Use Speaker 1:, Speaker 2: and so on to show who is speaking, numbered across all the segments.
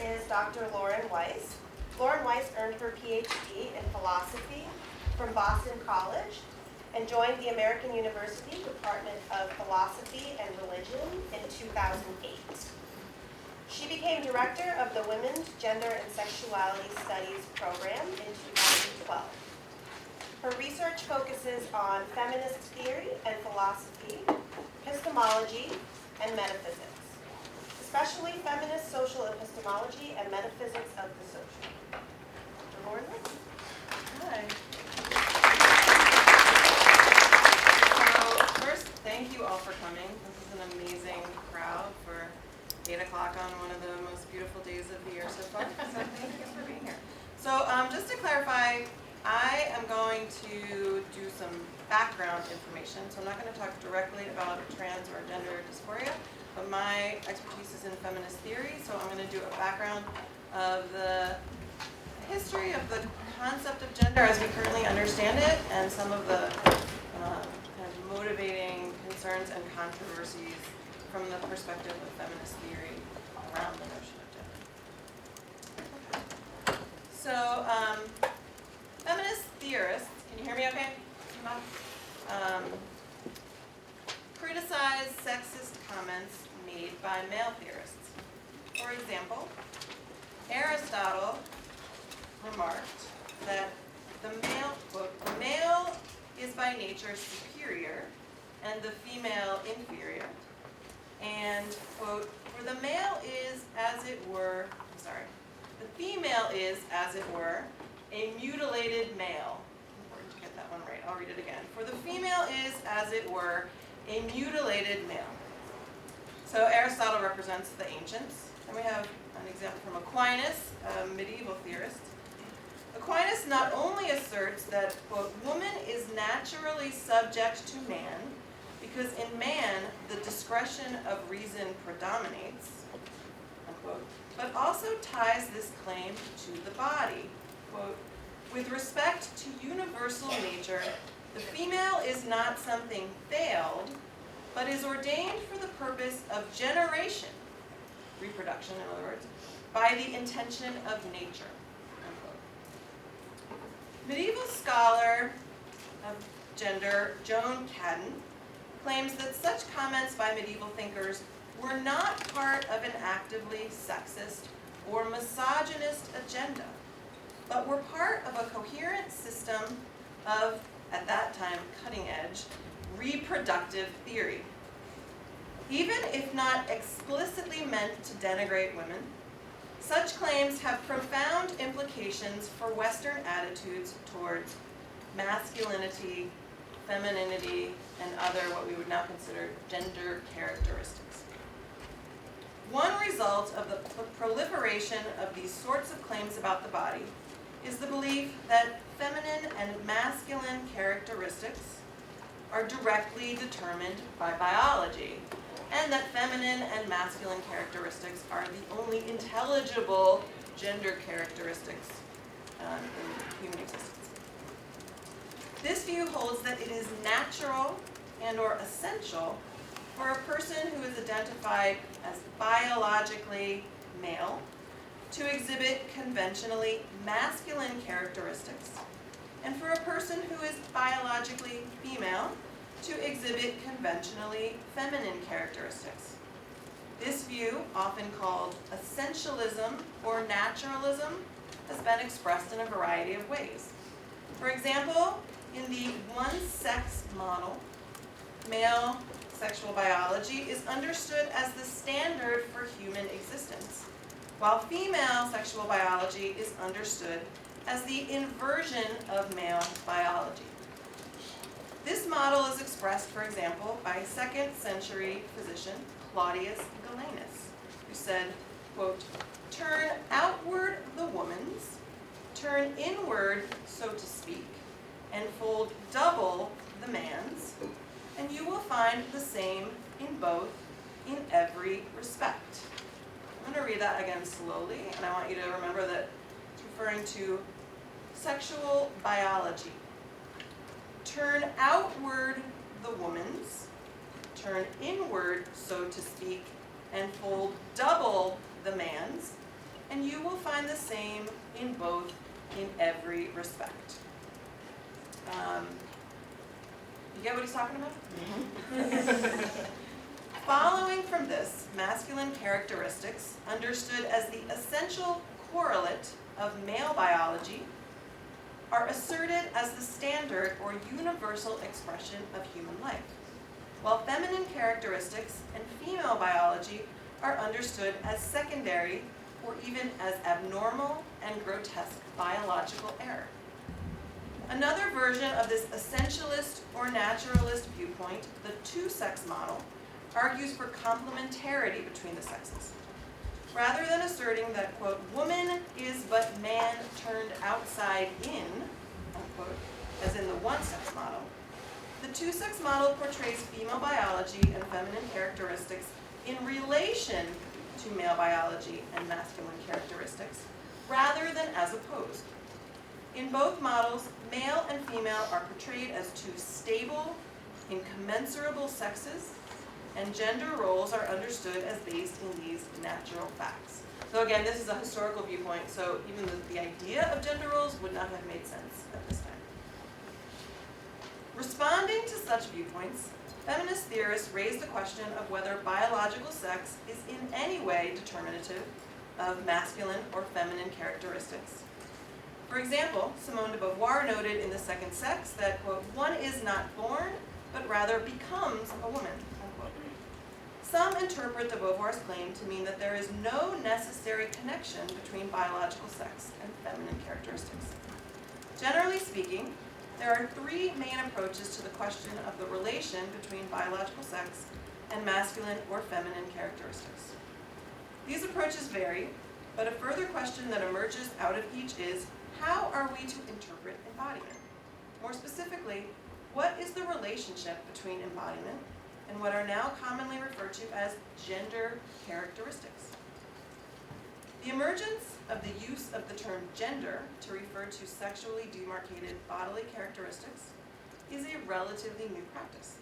Speaker 1: is Dr. Lauren Weiss. Lauren Weiss earned her PhD in philosophy from Boston College and joined the American University Department of Philosophy and Religion in 2008. She became director of the Women's Gender and Sexuality Studies program in 2012. Her research focuses on feminist theory and philosophy, epistemology, and metaphysics, especially feminist social epistemology and metaphysics of the social. Dr. Lauren Weiss.
Speaker 2: Hi. So first, thank you all for coming. This is an amazing crowd for 8 o'clock on one of the most beautiful days of the year so far. So thank you for being here. So just to clarify, I am going to do some background information. So I'm not going to talk directly about trans or gender dysphoria, but my expertise is in feminist theory. So I'm going to do a background of the history of the concept of gender as we currently understand it, and some of the kind of motivating concerns and controversies from the perspective of feminist theory around the notion of gender. So feminist theorists, can you hear me okay? Criticize sexist comments made by male theorists. For example, Aristotle remarked that the male, quote, the male is by nature superior and the female inferior. And, quote, for the male is, as it were, the female is, as it were, a mutilated male. Important to get that one right. I'll read it again. For the female is, as it were, a mutilated male. So Aristotle represents the ancients. And we have an example from Aquinas, a medieval theorist. Aquinas not only asserts that, quote, woman is naturally subject to man, because in man the discretion of reason predominates, unquote, but also ties this claim to the body. Quote, with respect to universal nature, the female is not something veiled, but is ordained for the purpose of generation, reproduction in other words, by the intention of nature. Unquote. Medieval scholar of gender Joan Cadden claims that such comments by medieval thinkers were not part of an actively sexist or misogynist agenda, but were part of a coherent system of, at that time, cutting-edge, reproductive theory. Even if not explicitly meant to denigrate women, such claims have profound implications for Western attitudes towards masculinity, femininity, and other what we would now consider gender characteristics. One result of the proliferation of these sorts of claims about the body is the belief that feminine and masculine characteristics are directly determined by biology, and that feminine and masculine characteristics are the only intelligible gender characteristics in human existence. This view holds that it is natural and or essential for a person who is identified as biologically male to exhibit conventionally masculine characteristics, and for a person who is biologically female to exhibit conventionally feminine characteristics. This view, often called essentialism or naturalism, has been expressed in a variety of ways. For example, in the one-sex model, male sexual biology is understood as the standard for human existence, while female sexual biology is understood as the inversion of male biology. This model is expressed, for example, by 2nd century physician Claudius Galenus, who said, quote, turn outward the woman's, turn inward, so to speak, and fold double the man's, and you will find the same in both, in every respect. I'm going to read that again slowly, and I want you to remember that it's referring to sexual biology. Turn outward the woman's, turn inward, so to speak, and fold double the man's, and you will find the same in both in every respect. You get what he's talking about? Following from this, masculine characteristics, understood as the essential correlate of male biology, are asserted as the standard or universal expression of human life, while feminine characteristics and female biology are understood as secondary or even as abnormal and grotesque biological error. Another version of this essentialist or naturalist viewpoint, the two-sex model, argues for complementarity between the sexes. Rather than asserting that, quote, woman is but man turned outside in, unquote, as in the one-sex model, the two-sex model portrays female biology and feminine characteristics in relation to male biology and masculine characteristics, rather than as opposed. In both models, male and female are portrayed as two stable, incommensurable sexes, and gender roles are understood as based in these natural facts. So again, this is a historical viewpoint, so even the idea of gender roles would not have made sense at this time. Responding to such viewpoints, feminist theorists raise the question of whether biological sex is in any way determinative of masculine or feminine characteristics. For example, Simone de Beauvoir noted in The Second Sex that, quote, one is not born, but rather becomes a woman, unquote. Some interpret de Beauvoir's claim to mean that there is no necessary connection between biological sex and feminine characteristics. Generally speaking, there are three main approaches to the question of the relation between biological sex and masculine or feminine characteristics. These approaches vary, but a further question that emerges out of each is, how are we to interpret embodiment? More specifically, what is the relationship between embodiment and what are now commonly referred to as gender characteristics? The emergence of the use of the term gender to refer to sexually demarcated bodily characteristics is a relatively new practice.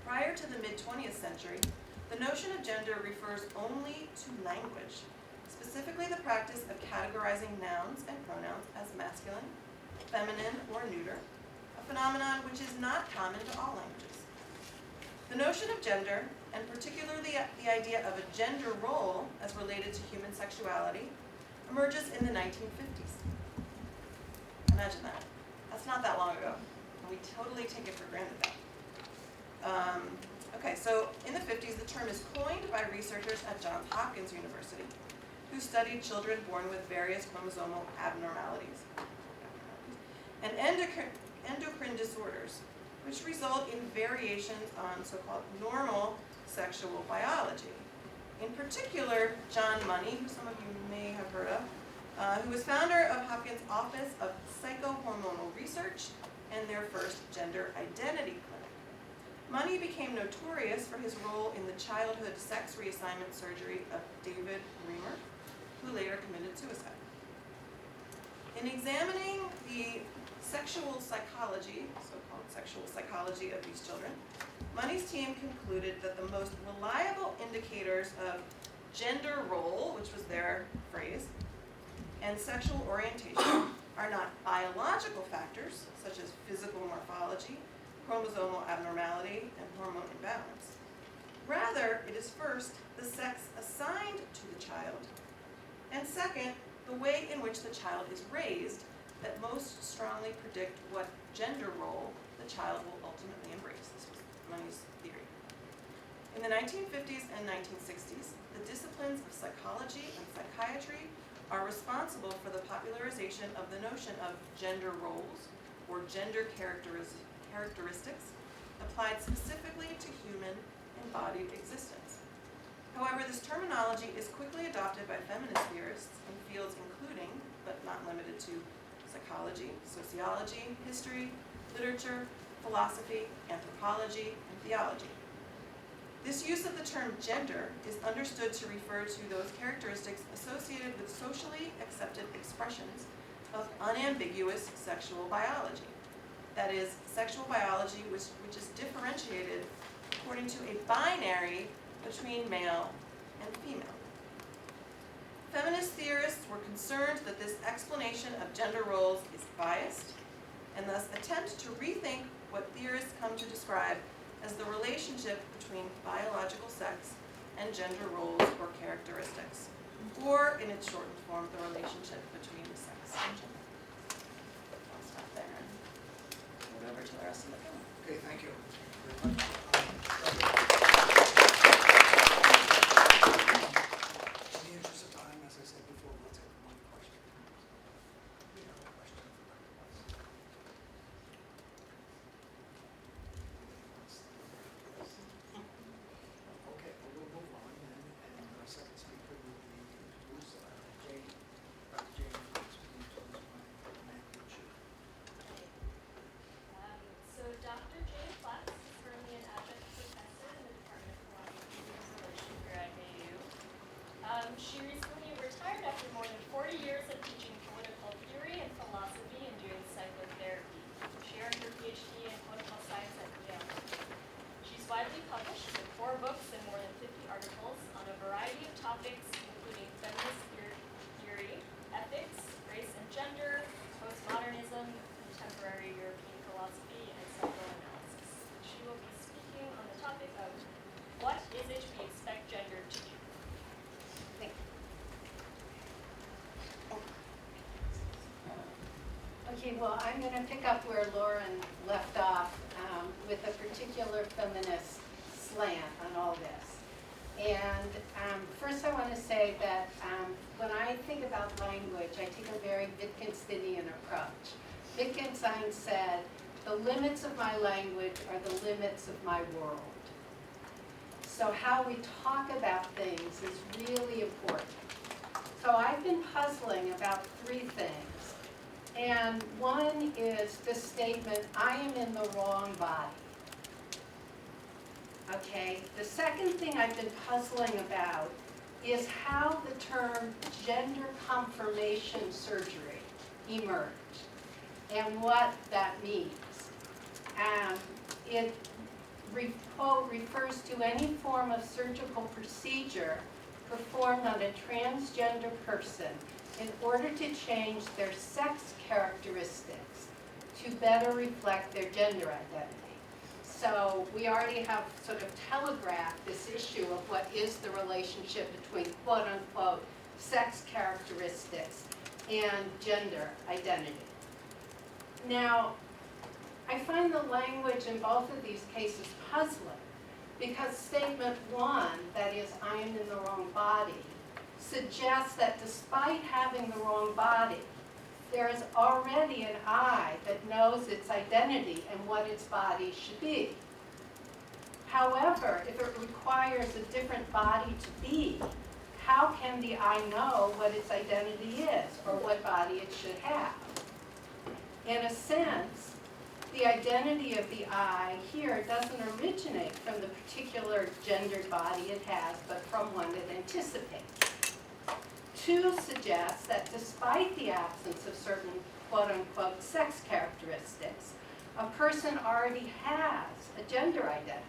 Speaker 2: Prior to the mid-20th century, the notion of gender refers only to language, specifically the practice of categorizing nouns and pronouns as masculine, feminine, or neuter, a phenomenon which is not common to all languages. The notion of gender, and particularly the idea of a gender role as related to human sexuality, emerges in the 1950s. Imagine that. That's not that long ago, and we totally take it for granted now. Okay, so in the 50s, the term is coined by researchers at Johns Hopkins University who studied children born with various chromosomal abnormalities and endocrine disorders, which result in variations on so-called normal sexual biology. In particular, John Money, who some of you may have heard of, who was founder of Hopkins' Office of Psychohormonal Research and their first gender identity clinic. Money became notorious for his role in the childhood sex reassignment surgery of David Reimer, who later committed suicide. In examining the sexual psychology, so-called sexual psychology of these children, Money's team concluded that the most reliable indicators of gender role, which was their phrase, and sexual orientation are not biological factors, such as physical morphology, chromosomal abnormality, and hormone imbalance. Rather, it is first the sex assigned to the child, and second, the way in which the child is raised that most strongly predict what gender role the child will ultimately embrace. This was Money's theory. In the 1950s and 1960s, the disciplines of psychology and psychiatry are responsible for the popularization of the notion of gender roles or gender characteristics applied specifically to human embodied existence. However, this terminology is quickly adopted by feminist theorists in fields including, but not limited to, psychology, sociology, history, literature, philosophy, anthropology, and theology. This use of the term gender is understood to refer to those characteristics associated with socially accepted expressions of unambiguous sexual biology. That is, sexual biology which is differentiated according to a binary between male and female. Feminist theorists were concerned that this explanation of gender roles is biased, and thus attempt to rethink what theorists come to describe as the relationship between biological sex and gender roles or characteristics, or in its shortened form, the relationship between sex and gender. I'll stop there and move over to the rest of the film.
Speaker 3: Okay, thank you very much. In the interest of time, as I said before, we'll take one question. We have a question for Dr. Weiss. Okay, well, we'll move on then, and our second speaker will be introduced, Jane. Dr. Jane, please be introduced by Amanda Chu.
Speaker 4: So Dr. Jane Platts is currently an adjunct professor in the Department of Philosophy and Relations here at AU. She recently retired after more than 40 years of teaching political theory and philosophy and doing psychotherapy. She earned her PhD in political science at Yale. She's widely published with 4 books and more than 50 articles on a variety of topics, including feminist theory, ethics, race and gender, postmodernism, contemporary European philosophy, and psychoanalysis. She will be speaking on the topic of what is it we expect gender to do. Thank you.
Speaker 5: Okay, well, I'm going to pick up where Lauren left off with a particular feminist slant on all this. And first I want to say that when I think about language, I take a very Wittgensteinian approach. Wittgenstein said, the limits of my language are the limits of my world. So how we talk about things is really important. So I've been puzzling about 3 things. And one is the statement, I am in the wrong body. Okay, the second thing I've been puzzling about is how the term gender confirmation surgery emerged and what that means. It quote, refers to any form of surgical procedure performed on a transgender person in order to change their sex characteristics to better reflect their gender identity. So we already have sort of telegraphed this issue of what is the relationship between quote-unquote sex characteristics and gender identity. Now, I find the language in both of these cases puzzling because statement 1, that is, I am in the wrong body, suggests that despite having the wrong body, there is already an I that knows its identity and what its body should be. However, if it requires a different body to be, how can the I know what its identity is or what body it should have? In a sense, the identity of the I here doesn't originate from the particular gendered body it has, but from one it anticipates. 2 suggests that despite the absence of certain quote-unquote sex characteristics, a person already has a gender identity,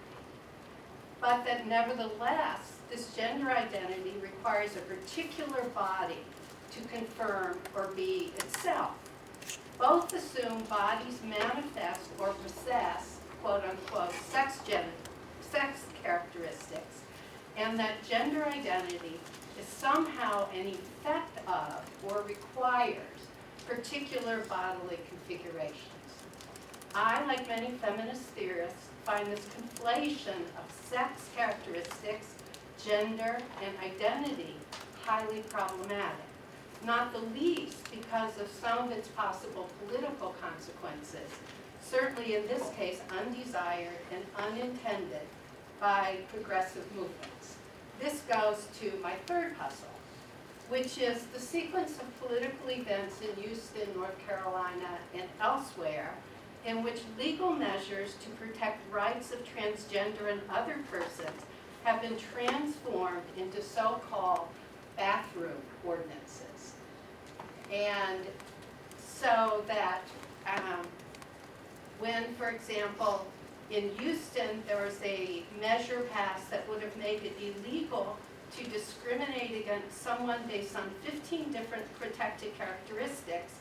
Speaker 5: but that nevertheless, this gender identity requires a particular body to confirm or be itself. Both assume bodies manifest or possess quote-unquote sex characteristics, and that gender identity is somehow an effect of or requires particular bodily configurations. I, like many feminist theorists, find this conflation of sex characteristics, gender, and identity highly problematic, not the least because of some of its possible political consequences, certainly in this case undesired and unintended by progressive movements. This goes to my 3rd puzzle, which is the sequence of political events in Houston, North Carolina, and elsewhere in which legal measures to protect rights of transgender and other persons have been transformed into so-called bathroom ordinances. And so that when, for example, in Houston, there was a measure passed that would have made it illegal to discriminate against someone based on 15 different protected characteristics,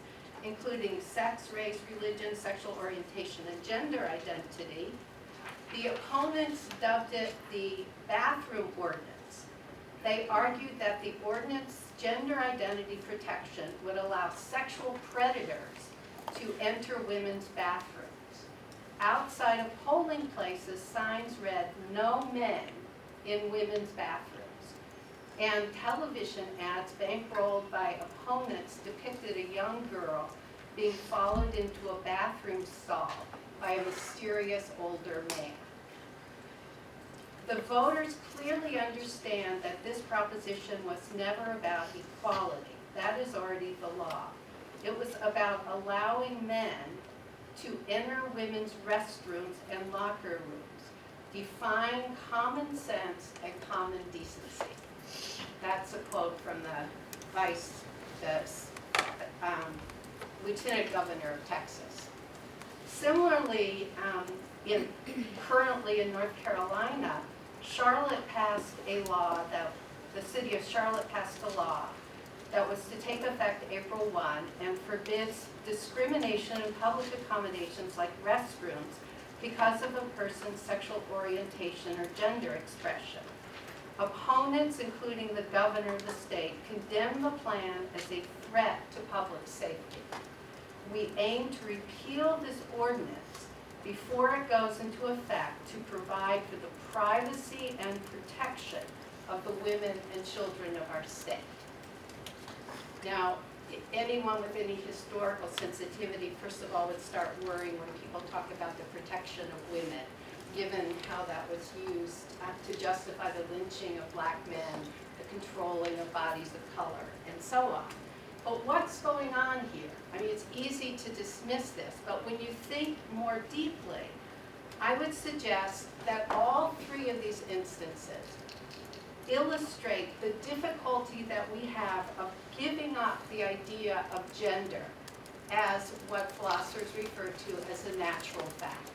Speaker 5: including sex, race, religion, sexual orientation, and gender identity. The opponents dubbed it the bathroom ordinance. They argued that the ordinance gender identity protection would allow sexual predators to enter women's bathrooms. Outside of polling places, signs read, "No men in women's bathrooms." And television ads bankrolled by opponents depicted a young girl being followed into a bathroom stall by a mysterious older man. The voters clearly understand that this proposition was never about equality. That is already the law. It was about allowing men to enter women's restrooms and locker rooms, defying common sense and common decency. That's a quote from the Lieutenant Governor of Texas. Similarly, currently in North Carolina, Charlotte passed a law the city of Charlotte passed a law that was to take effect April 1 and forbids discrimination in public accommodations like restrooms because of a person's sexual orientation or gender expression. Opponents, including the governor of the state, condemn the plan as a threat to public safety. We aim to repeal this ordinance before it goes into effect to provide for the privacy and protection of the women and children of our state. Now, anyone with any historical sensitivity, first of all, would start worrying when people talk about the protection of women, given how that was used to justify the lynching of black men, the controlling of bodies of color, and so on. But what's going on here? I mean, it's easy to dismiss this, but when you think more deeply, I would suggest that all three of these instances illustrate the difficulty that we have of giving up the idea of gender as what philosophers refer to as a natural fact.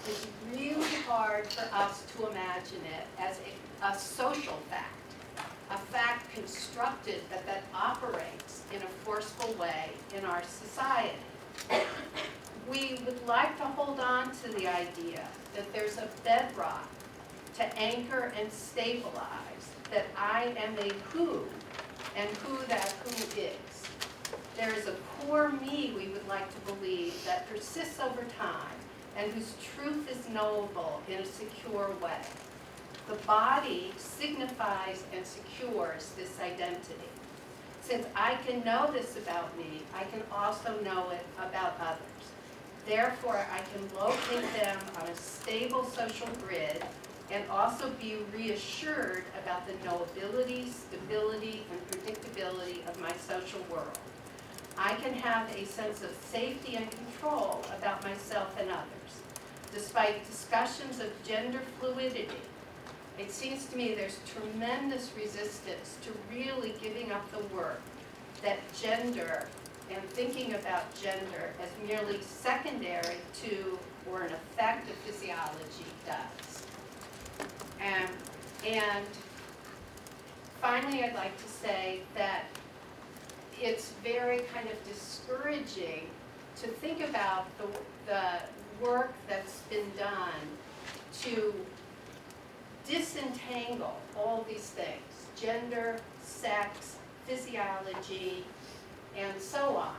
Speaker 5: It's really hard for us to imagine it as a social fact, a fact constructed that operates in a forceful way in our society. We would like to hold on to the idea that there's a bedrock to anchor and stabilize that I am a who, and who that who is. There is a core me, we would like to believe, that persists over time and whose truth is knowable in a secure way. The body signifies and secures this identity. Since I can know this about me, I can also know it about others. Therefore, I can locate them on a stable social grid and also be reassured about the knowability, stability, and predictability of my social world. I can have a sense of safety and control about myself and others. Despite discussions of gender fluidity, it seems to me there's tremendous resistance to really giving up the work that gender and thinking about gender as merely secondary to or an effect of physiology does. And finally, I'd like to say that it's very kind of discouraging to think about the work that's been done to disentangle all these things, gender, sex, physiology, and so on.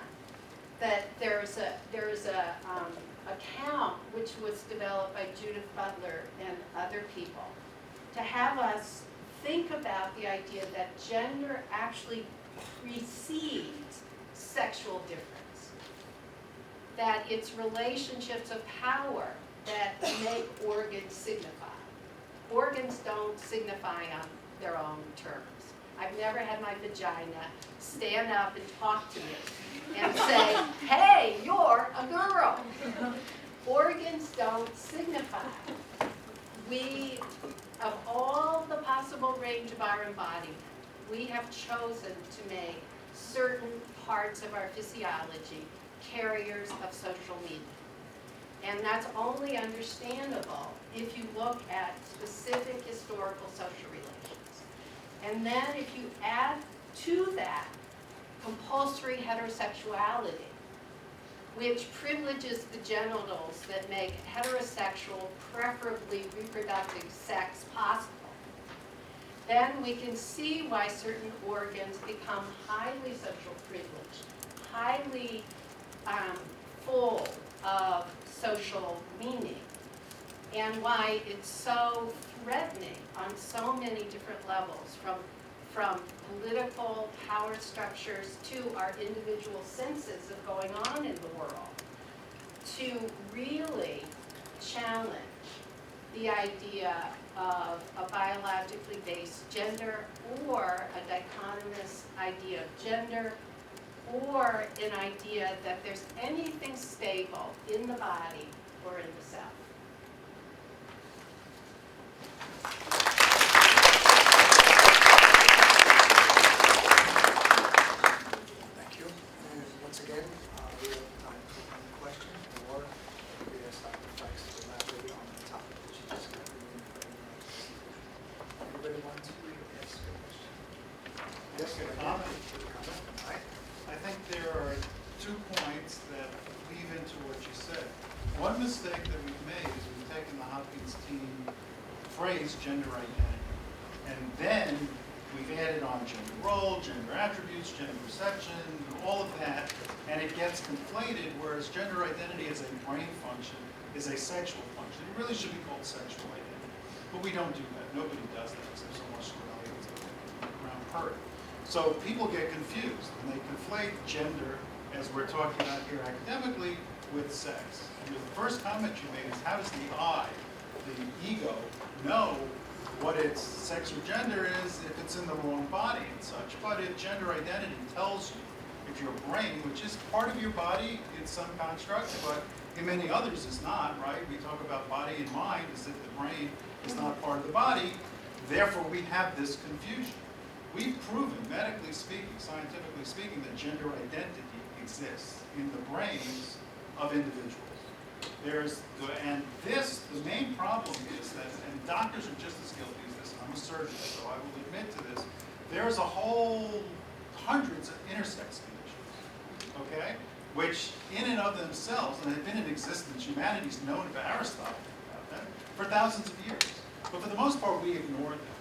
Speaker 5: That there's a account which was developed by Judith Butler and other people to have us think about the idea that gender actually precedes sexual difference, that it's relationships of power that make organs signify. Organs don't signify on their own terms. I've never had my vagina stand up and talk to me and say, hey, you're a girl. Organs don't signify. We, of all the possible range of our embodiment, we have chosen to make certain parts of our physiology carriers of social media. And that's only understandable if you look at specific historical social relations. And then if you add to that compulsory heterosexuality, which privileges the genitals that make heterosexual, preferably reproductive sex possible, then we can see why certain organs become highly social privileged, highly full of social meaning, and why it's so threatening on so many different levels, from political power structures to our individual senses of going on in the world, to really challenge the idea of a biologically based gender, or a dichotomous idea of gender, or an idea that there's anything stable in the body or in the cell.
Speaker 3: Thank you. And once again, we have time for one question, or we ask Dr. Flex to elaborate on the topic that she just got reviewed for anybody want to ask a question? Yes,
Speaker 6: Okay,
Speaker 3: comment.
Speaker 6: comment.
Speaker 3: All right.
Speaker 6: I think there are 2 points that weave into what you said. One mistake that we've made is we've taken the Hopkins team phrase gender identity, and then we've added on gender role, gender attributes, gender perception, all of that, and it gets conflated, whereas gender identity as a brain function is a sexual function. It really should be called sexual identity, but we don't do that. Nobody does that because there's so much around her. So people get confused and they conflate gender, as we're talking about here academically, with sex. And the first comment you made is, how does the I, the ego, know what its sex or gender is if it's in the wrong body and such? But if gender identity tells you, if your brain, which is part of your body in some construct, but in many others is not, right? We talk about body and mind as if the brain is not part of the body. Therefore, we have this confusion. We've proven, medically speaking, scientifically speaking, that gender identity exists in the brains of individuals. The main problem is that, and doctors are just as guilty as this, and I'm a surgeon, so I will admit to this, there's a whole hundreds of intersex conditions, okay? Which in and of themselves, and have been in existence, humanity's known about Aristotle about that, for thousands of years. But for the most part, we ignore them,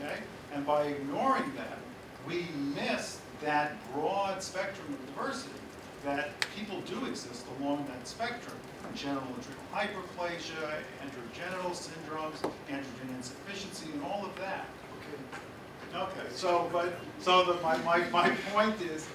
Speaker 6: okay? And by ignoring them, we miss that broad spectrum of diversity that people do exist along that spectrum. Genital adrenal hyperplasia, androgenital syndromes, androgen insufficiency, and all of that. Okay, my point is,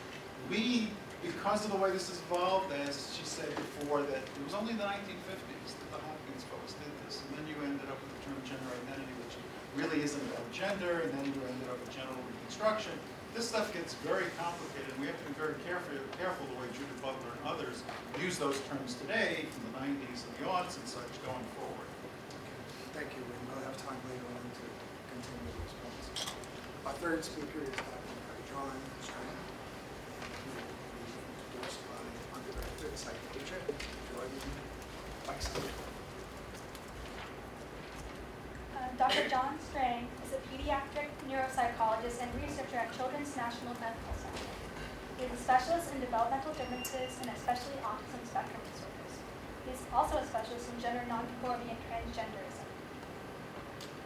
Speaker 6: because of the way this has evolved, as she said before, that it was only in the 1950s that the Hopkins folks did this, and then you ended up with the term gender identity, which really isn't about gender, and then you ended up with genital reconstruction. This stuff gets very complicated, and we have to be very careful the way Judith Butler and others use those terms today, from the 90s and the aughts and such, going forward.
Speaker 3: Thank you, and we'll have time later on to continue those points. Our third speaker is Dr. John Strang, and he will be introduced by undergraduate psychiatrist Jordan Weichsel.
Speaker 7: Dr. John Strang is a pediatric neuropsychologist and researcher at Children's National Medical Center. He is a specialist in developmental differences and especially autism spectrum disorders. He is also a specialist in gender nonconformity and transgenderism.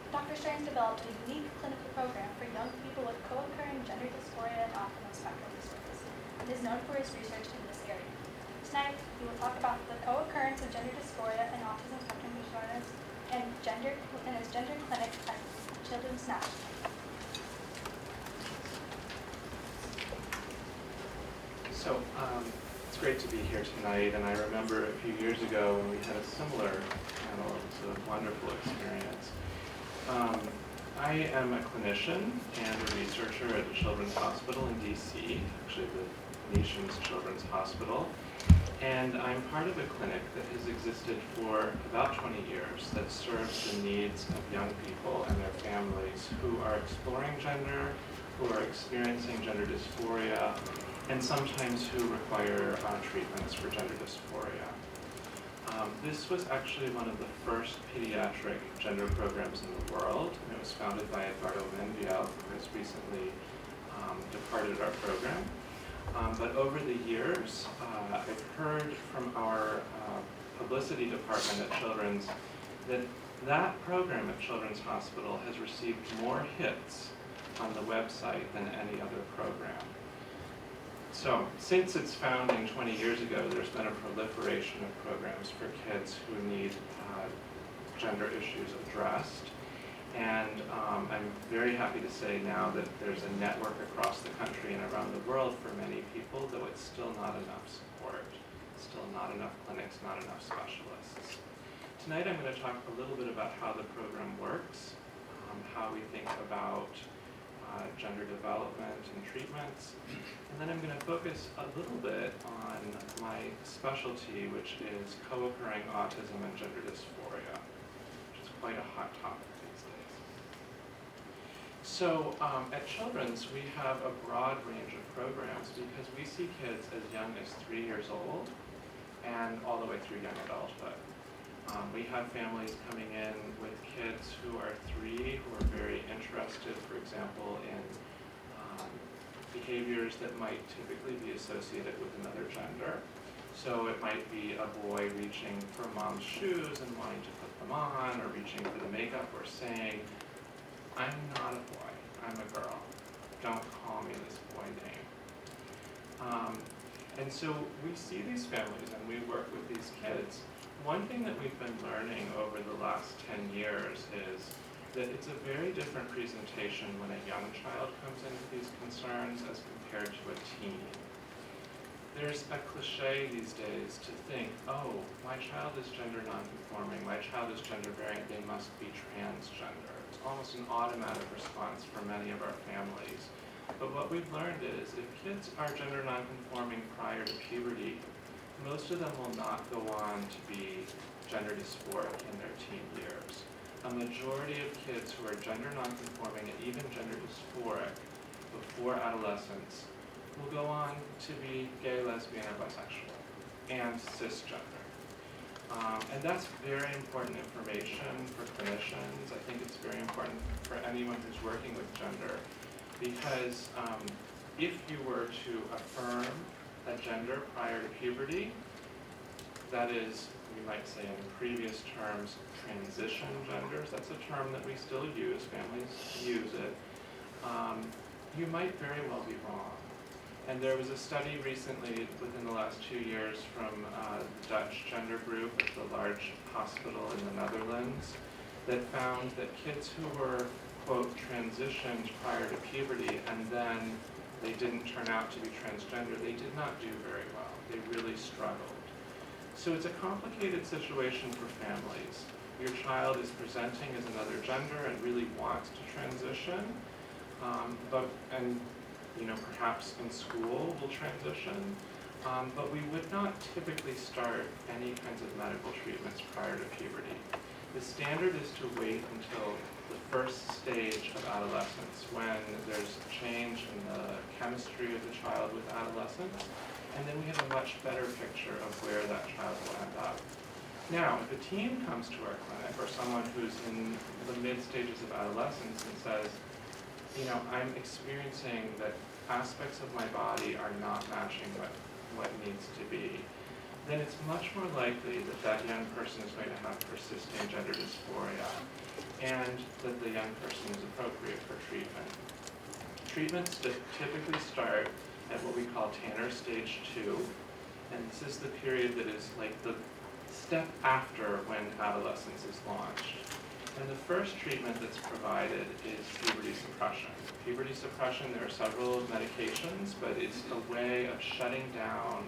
Speaker 7: Dr. Strang developed a unique clinical program for young people with co-occurring gender dysphoria and autism spectrum disorders, and is known for his research in this area. Tonight, he will talk about the co-occurrence of gender dysphoria and autism spectrum disorders and his gender clinic at Children's National.
Speaker 8: So it's great to be here tonight, and I remember a few years ago when we had a similar panel. It was a wonderful experience. I am a clinician and a researcher at a children's hospital in DC, actually the nation's children's hospital. And I'm part of a clinic that has existed for about 20 years that serves the needs of young people and their families who are exploring gender, who are experiencing gender dysphoria, and sometimes who require treatments for gender dysphoria. This was actually one of the first pediatric gender programs in the world, and it was founded by Eduardo Mendiel, who has recently departed our program. But over the years, I've heard from our publicity department at Children's that that program at Children's Hospital has received more hits on the website than any other program. So, since its founding 20 years ago, there's been a proliferation of programs for kids who need gender issues addressed. And I'm very happy to say now that there's a network across the country and around the world for many people, though it's still not enough support, still not enough clinics, not enough specialists. Tonight I'm going to talk a little bit about how the program works, how we think about gender development and treatments, and then I'm going to focus a little bit on my specialty, which is co-occurring autism and gender dysphoria, which is quite a hot topic these days. So at Children's, we have a broad range of programs because we see kids as young as 3 years old and all the way through young adulthood. We have families coming in with kids who are 3, who are very interested, for example, in behaviors that might typically be associated with another gender. So it might be a boy reaching for mom's shoes and wanting to put them on, or reaching for the makeup, or saying, "I'm not a boy, I'm a girl. Don't call me this boy name." And so we see these families and we work with these kids. One thing that we've been learning over the last 10 years is that it's a very different presentation when a young child comes in with these concerns as compared to a teen. There's a cliche these days to think, oh, my child is gender nonconforming, my child is gender variant, they must be transgender. It's almost an automatic response for many of our families. But what we've learned is if kids are gender nonconforming prior to puberty, most of them will not go on to be gender dysphoric in their teen years. A majority of kids who are gender nonconforming and even gender dysphoric before adolescence will go on to be gay, lesbian, or bisexual, and cisgender. And that's very important information for clinicians. I think it's very important for anyone who's working with gender, because if you were to affirm a gender prior to puberty, that is, we might say in previous terms, transition genders, that's a term that we still use, families use it, you might very well be wrong. And there was a study recently, within the last 2 years, from the Dutch gender group at the large hospital in the Netherlands, that found that kids who were, quote, transitioned prior to puberty and then they didn't turn out to be transgender, they did not do very well. They really struggled. So it's a complicated situation for families. Your child is presenting as another gender and really wants to transition, perhaps in school will transition, but we would not typically start any kinds of medical treatments prior to puberty. The standard is to wait until the first stage of adolescence, when there's a change in the chemistry of the child with adolescence, and then we have a much better picture of where that child will end up. Now, if a teen comes to our clinic, or someone who's in the mid stages of adolescence and says, I'm experiencing that aspects of my body are not matching what needs to be, then it's much more likely that that young person is going to have persisting gender dysphoria, and that the young person is appropriate for treatment. Treatments that typically start at what we call Tanner stage 2, and this is the period that is like the step after when adolescence is launched. And the first treatment that's provided is puberty suppression. Puberty suppression, there are several medications, but it's a way of shutting down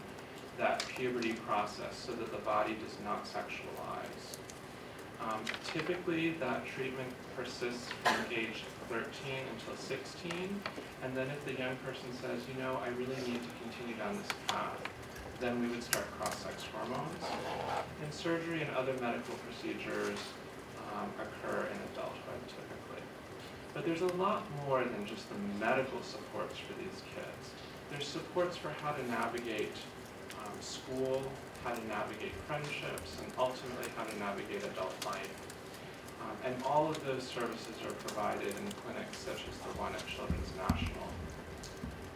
Speaker 8: that puberty process so that the body does not sexualize. Typically, that treatment persists from age 13 until 16, and then if the young person says, I really need to continue down this path, then we would start cross-sex hormones. And surgery and other medical procedures occur in adulthood typically. But there's a lot more than just the medical supports for these kids. There's supports for how to navigate school, how to navigate friendships, and ultimately how to navigate adult life. And all of those services are provided in clinics such as the one at Children's National.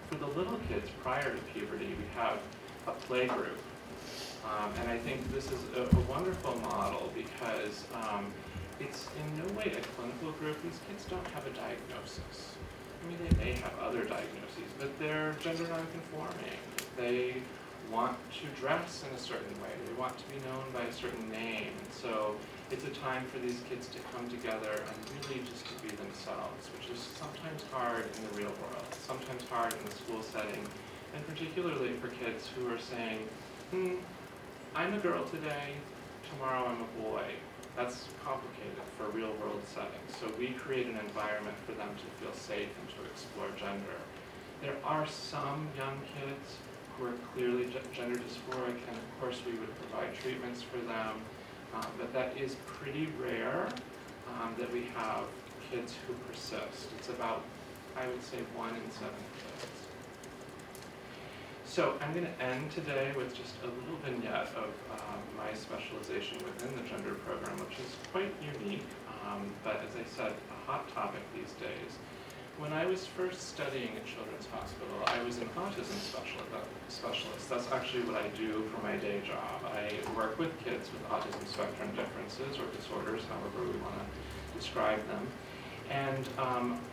Speaker 8: For the little kids prior to puberty, we have a play group. And I think this is a wonderful model because it's in no way a clinical group. These kids don't have a diagnosis. I mean, they may have other diagnoses, but they're gender nonconforming. They want to dress in a certain way. They want to be known by a certain name. And so it's a time for these kids to come together and really just to be themselves, which is sometimes hard in the real world, sometimes hard in the school setting, and particularly for kids who are saying, I'm a girl today, tomorrow I'm a boy. That's complicated for real world settings. So we create an environment for them to feel safe and to explore gender. There are some young kids who are clearly gender dysphoric, and of course we would provide treatments for them, but that is pretty rare that we have kids who persist. It's about, I would say, 1 in 7 kids. So I'm going to end today with just a little vignette of my specialization within the gender program, which is quite unique, but as I said, a hot topic these days. When I was first studying at Children's Hospital, I was an autism specialist. That's actually what I do for my day job. I work with kids with autism spectrum differences or disorders, however we want to describe them. And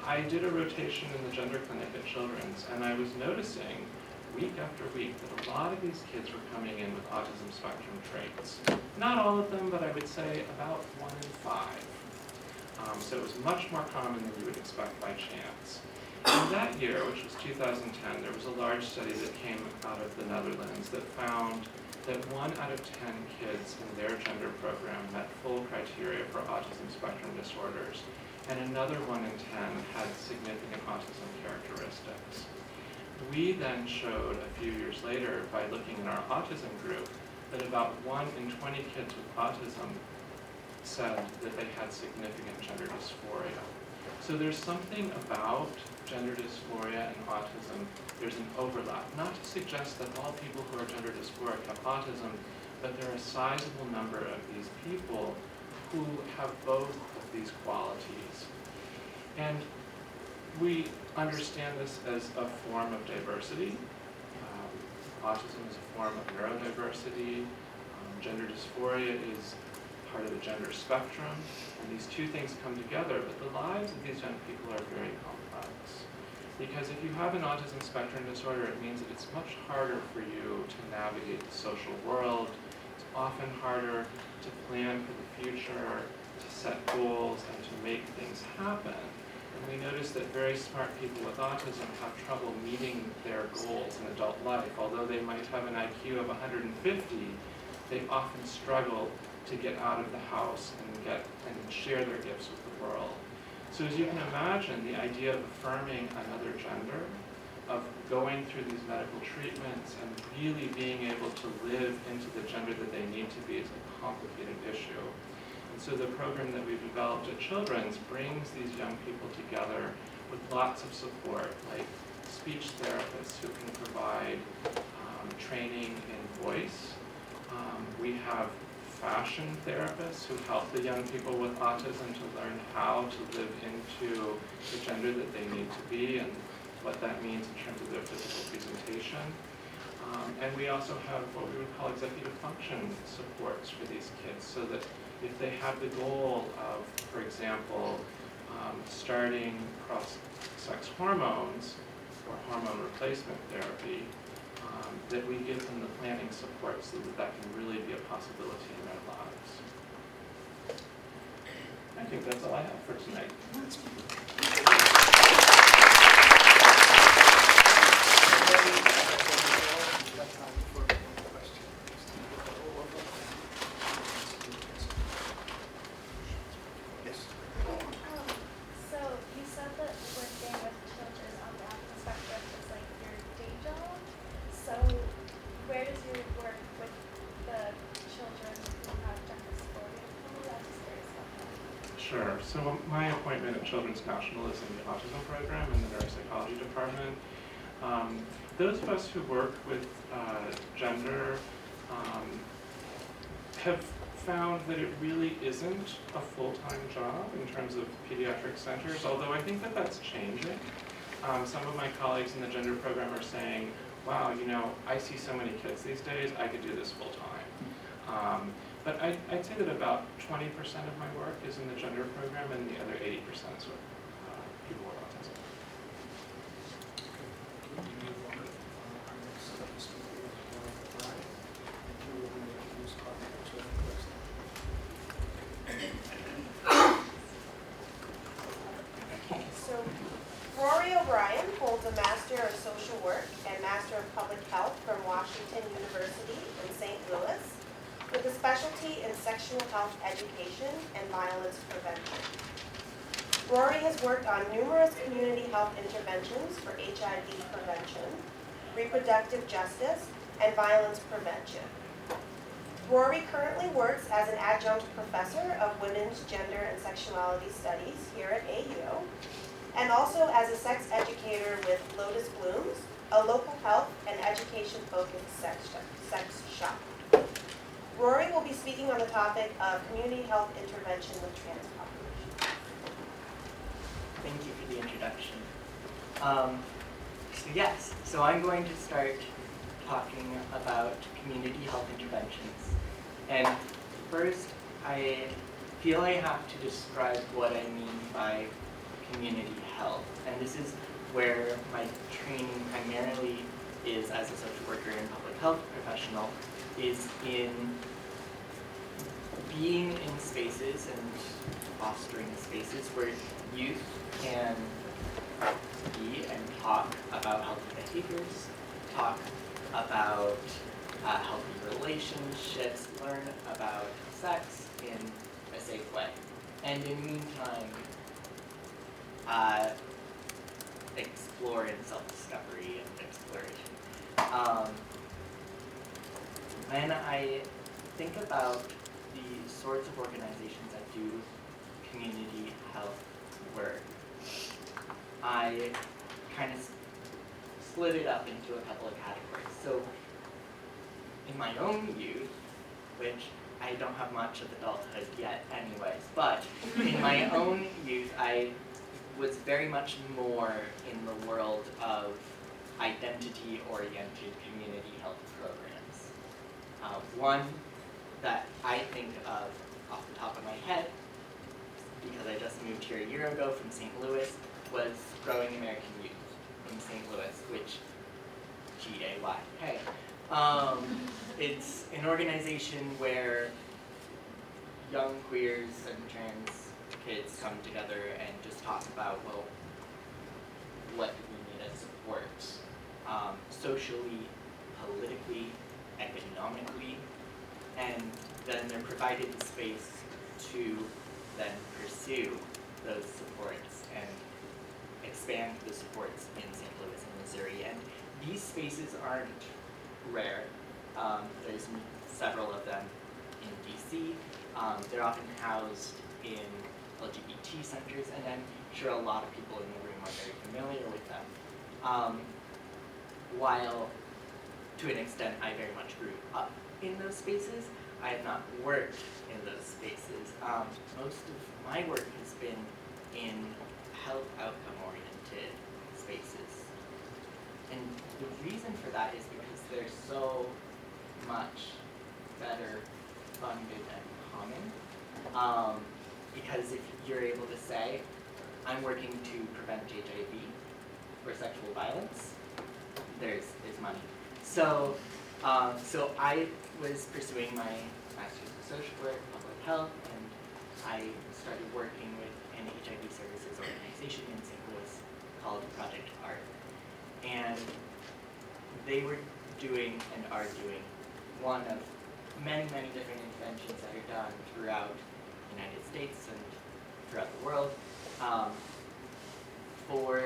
Speaker 8: I did a rotation in the gender clinic at Children's, and I was noticing week after week that a lot of these kids were coming in with autism spectrum traits. Not all of them, but I would say about 1 in 5. So it was much more common than you would expect by chance. In that year, which was 2010, there was a large study that came out of the Netherlands that found that 1 out of 10 kids in their gender program met full criteria for autism spectrum disorders, and another 1 in 10 had significant autism characteristics. We then showed a few years later, by looking in our autism group, that about 1 in 20 kids with autism said that they had significant gender dysphoria. So there's something about gender dysphoria and autism, there's an overlap. Not to suggest that all people who are gender dysphoric have autism, but there are a sizable number of these people who have both of these qualities. And we understand this as a form of diversity. Autism is a form of neurodiversity. Gender dysphoria is part of the gender spectrum, and these two things come together, but the lives of these young people are very complex. Because if you have an autism spectrum disorder, it means that it's much harder for you to navigate the social world. It's often harder to plan for the future, to set goals, and to make things happen. And we notice that very smart people with autism have trouble meeting their goals in adult life. Although they might have an IQ of 150, they often struggle to get out of the house and share their gifts with the world. So as you can imagine, the idea of affirming another gender, of going through these medical treatments and really being able to live into the gender that they need to be is a complicated issue. And so the program that we've developed at Children's brings these young people together with lots of support, like speech therapists who can provide training in voice. We have fashion therapists who help the young people with autism to learn how to live into the gender that they need to be and what that means in terms of their physical presentation. And we also have what we would call executive function supports for these kids, so that if they have the goal of, for example, starting cross-sex hormones or hormone replacement therapy, that we give them the planning support so that that can really be a possibility in their lives. I think that's all I have for tonight.
Speaker 7: So you said that working with children on the autism spectrum is like your day job. So where does your work with the children who have gender dysphoria come in? I'm just curious about that.
Speaker 8: Sure. So my appointment at Children's National is in the autism program in the neuropsychology department. Those of us who work with gender have found that it really isn't a full-time job in terms of pediatric centers, although I think that that's changing. Some of my colleagues in the gender program are saying, wow, you know, I see so many kids these days, I could do this full-time. But I'd say that about 20% of my work is in the gender program, and the other 80% is with people with autism.
Speaker 3: We move on. Our next speaker is Brian, and he will be introduced by Dr.
Speaker 1: So, Rory O'Brien holds a Master of Social Work and Master of Public Health from Washington University in St. Louis, with a specialty in sexual health education and violence prevention. Rory has worked on numerous community health interventions for HIV prevention, reproductive justice, and violence prevention. Rory currently works as an adjunct professor of women's gender and sexuality studies here at AU, and also as a sex educator with Lotus Blooms, a local health and education-focused sex shop. Rory will be speaking on the topic of community health intervention with trans populations.
Speaker 9: Thank you for the introduction. So I'm going to start talking about community health interventions. And first, I feel I have to describe what I mean by community health. And this is where my training primarily is as a social worker and public health professional, is in being in spaces and fostering spaces where youth can be and talk about healthy behaviors, talk about healthy relationships, learn about sex in a safe way. And in the meantime, explore in self-discovery and exploration. When I think about the sorts of organizations that do community health work, I kind of split it up into a couple of categories. So in my own youth, which I don't have much of adulthood yet anyways, but in my own youth, I was very much more in the world of identity-oriented community health programs. One that I think of off the top of my head, because I just moved here a year ago from St. Louis, was Growing American Youth in St. Louis, which, GAY. Hey. It's an organization where young queers and trans kids come together and just talk about, well, what do we need as support, socially, politically, economically, and then they're provided the space to then pursue those supports and expand the supports in St. Louis and Missouri. And these spaces aren't rare. There's several of them in DC. They're often housed in LGBT centers, and I'm sure a lot of people in the room are very familiar with them. While, to an extent, I very much grew up in those spaces, I have not worked in those spaces. Most of my work has been in health outcome-oriented spaces. And the reason for that is because they're so much better funded and common. Because if you're able to say, I'm working to prevent HIV or sexual violence, there's money. So I was pursuing my master's in social work, public health, and I started working with an HIV services organization in St. Louis called Project Art. And they were doing and are doing one of many, many different interventions that are done throughout the United States and throughout the world for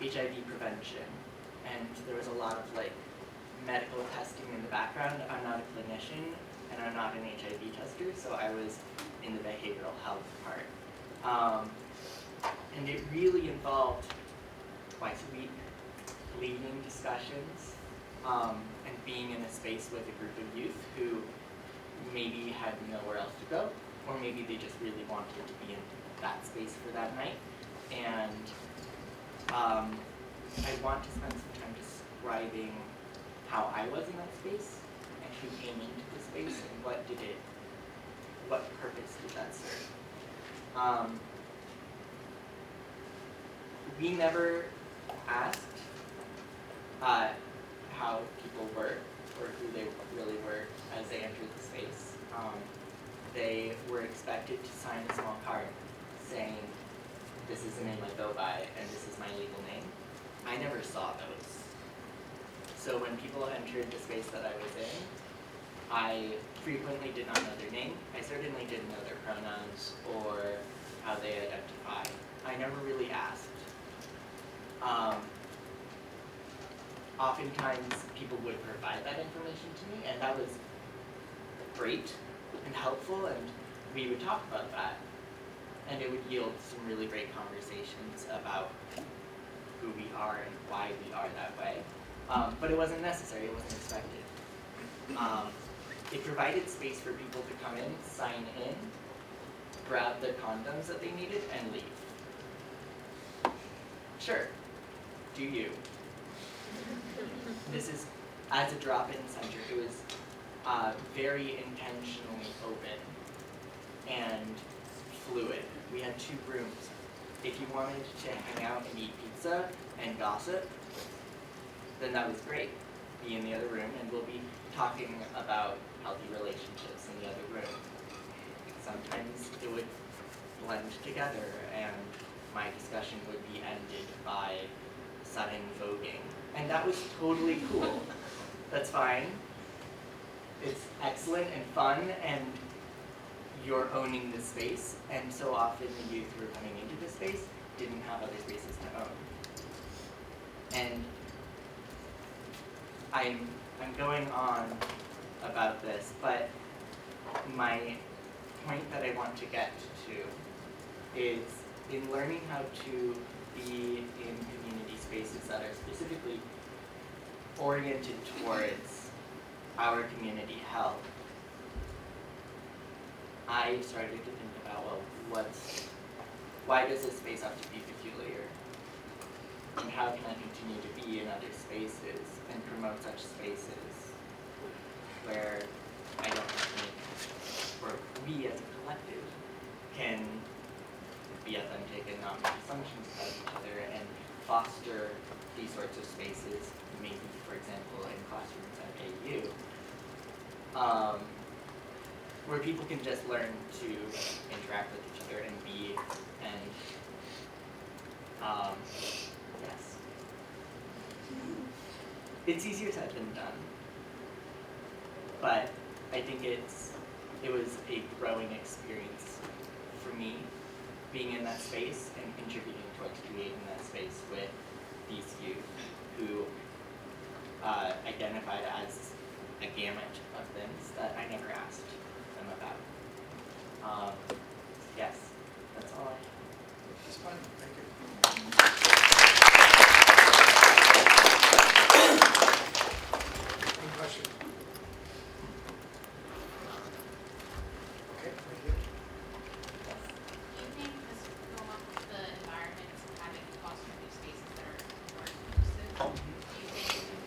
Speaker 9: HIV prevention. And there was a lot of medical testing in the background. I'm not a clinician and I'm not an HIV tester, so I was in the behavioral health part. And it really involved twice a week leading discussions, and being in a space with a group of youth who maybe had nowhere else to go, or maybe they just really wanted to be in that space for that night. And I want to spend some time describing how I was in that space and who came into the space and what purpose did that serve. We never asked how people were or who they really were as they entered the space. They were expected to sign a small card saying, this is the name I go by and this is my legal name. I never saw those. So when people entered the space that I was in, I frequently did not know their name. I certainly didn't know their pronouns or how they identify. I never really asked. Oftentimes people would provide that information to me, and that was great and helpful, and we would talk about that. And it would yield some really great conversations about who we are and why we are that way. But it wasn't necessary, it wasn't expected. It provided space for people to come in, sign in, grab the condoms that they needed, and leave. Sure, do you. This is, as a drop-in center, it was very intentionally open and fluid. We had 2 rooms. If you wanted to hang out and eat pizza and gossip, then that was great. Be in the other room, and we'll be talking about healthy relationships in the other room. Sometimes it would blend together, and my discussion would be ended by sudden voguing. And that was totally cool. That's fine. It's excellent and fun, and you're owning the space, and so often the youth who are coming into this space didn't have other spaces to own. And I'm going on about this, but my point that I want to get to is in learning how to be in community spaces that are specifically oriented towards our community health, I started to think about, well, why does this space have to be peculiar? And how can I continue to be in other spaces and promote such spaces where I don't think, or we as a collective can be authentic and not make assumptions about each other and foster these sorts of spaces, maybe, for example, in classrooms at AU, where people can just learn to interact with each other and be, and yes. It's easier said than done, but I think it was a growing experience for me, being in that space and contributing towards creating that space with these youth who identified as a gamut of things that I never asked them about. Yes, that's all I have.
Speaker 3: That's fine, thank you. Any questions? Okay, thank you.
Speaker 10: Do you think this will go up with the environment of having foster new spaces that are more inclusive? Do you think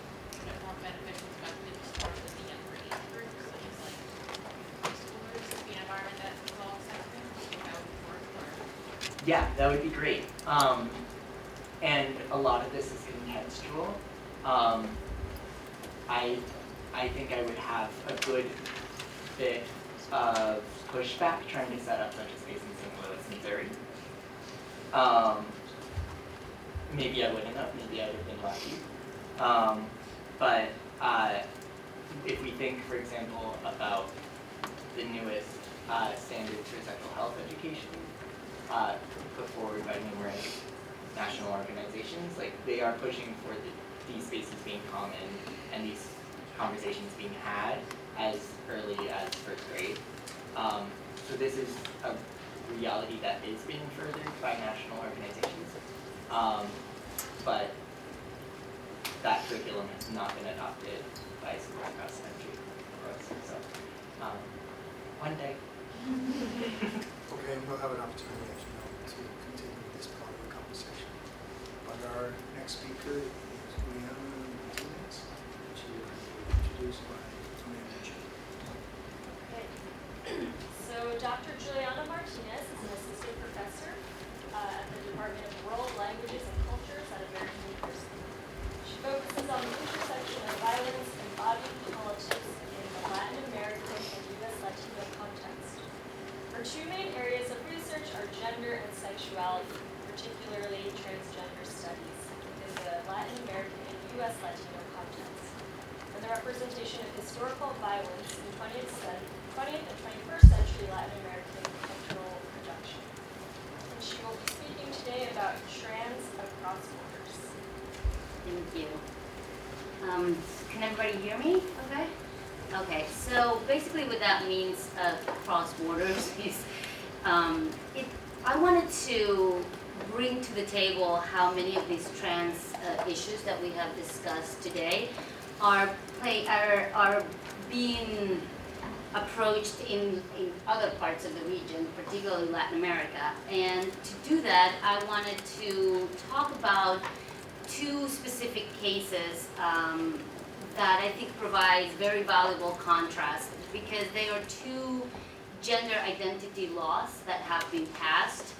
Speaker 10: it's more beneficial to maybe start with the younger age groups, such as like preschoolers, to be an environment that is all accepting? Do you think that would work, or?
Speaker 9: Yeah, that would be great. And a lot of this is contextual. I think I would have a good bit of pushback trying to set up such a space in St. Louis, Missouri. Maybe I wouldn't have, maybe I would have been lucky. But if we think, for example, about the newest standards for sexual health education put forward by numerous national organizations, like they are pushing for these spaces being common and these conversations being had as early as first grade. So this is a reality that is being furthered by national organizations. But curriculum has not been adopted by schools across the country for us. So, one day.
Speaker 3: Okay, and we'll have an opportunity, as you know, to continue this part of the conversation. But our next speaker is Juliana Martinez, and she will be introduced by Amanda G.
Speaker 4: So Dr. Juliana Martinez is an assistant professor at the Department of World Languages and Cultures at American University. She focuses on the intersection of violence and body politics in the Latin American and U.S. Latino context. Her two main areas of research are gender and sexuality, particularly transgender studies within the Latin American and U.S. Latino context, and the representation of historical violence in 20th and 21st century Latin American cultural production. And she will be speaking today about trans across borders.
Speaker 11: Thank you. Can everybody hear me? Okay. Okay. So basically, what that means across borders is, I wanted to bring to the table how many of these trans issues that we have discussed today are being approached in other parts of the region, particularly Latin America. And to do that, I wanted to talk about two specific cases that I think provide very valuable contrast, because they are two gender identity laws that have been passed,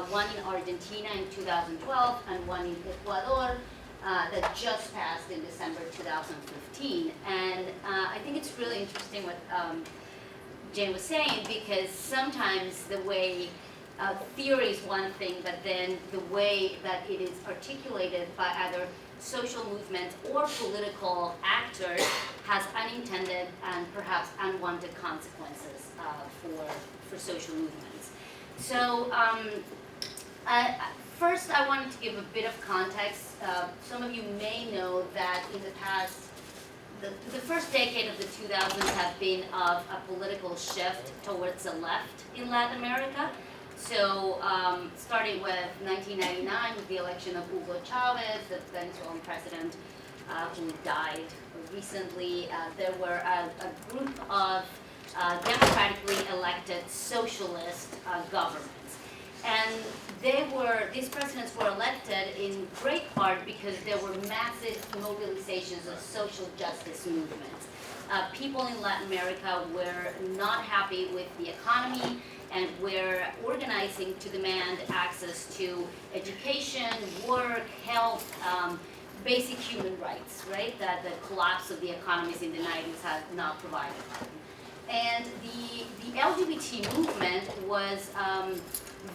Speaker 11: one in Argentina in 2012 and one in Ecuador that just passed in December 2015. And I think it's really interesting what Jane was saying, because sometimes the way theory is one thing, but then the way that it is articulated by either social movements or political actors has unintended and perhaps unwanted consequences for social movements. So first I wanted to give a bit of context. Some of you may know that in the past, the first decade of the 2000s have been of a political shift towards the left in Latin America. So starting with 1999 with the election of Hugo Chavez, the Venezuelan president who died recently, there were a group of democratically elected socialist governments. And these presidents were elected in great part because there were massive mobilizations of social justice movements. People in Latin America were not happy with the economy and were organizing to demand access to education, work, health, basic human rights, right? That the collapse of the economies in the 90s had not provided. And the LGBT movement was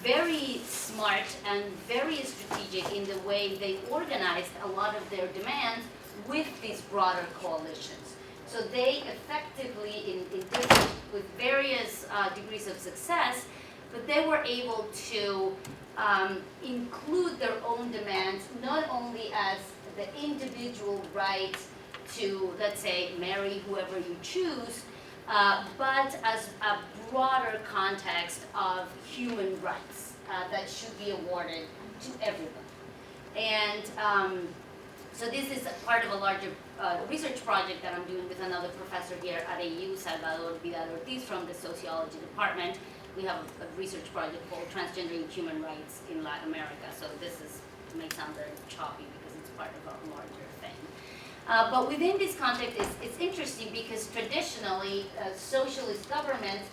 Speaker 11: very smart and very strategic in the way they organized a lot of their demands with these broader coalitions. So they effectively, with various degrees of success, but they were able to include their own demands, not only as the individual right to, let's say, marry whoever you choose, but as a broader context of human rights that should be awarded to everyone. And so this is a part of a larger research project that I'm doing with another professor here at AU, Salvador Vidal-Ortiz from the sociology department. We have a research project called Transgender and Human Rights in Latin America. So this may sound very choppy because it's part of a larger thing. But within this context, it's interesting because traditionally, socialist governments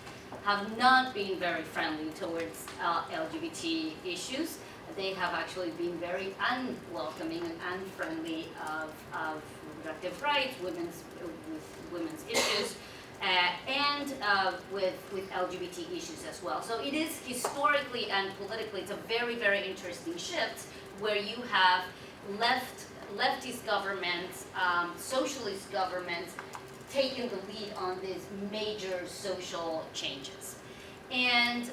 Speaker 11: have not been very friendly towards LGBT issues. They have actually been very unwelcoming and unfriendly of reproductive rights, women's issues, and with LGBT issues as well. So it is historically and politically, it's a very, very interesting shift where you have leftist governments, socialist governments taking the lead on these major social changes. And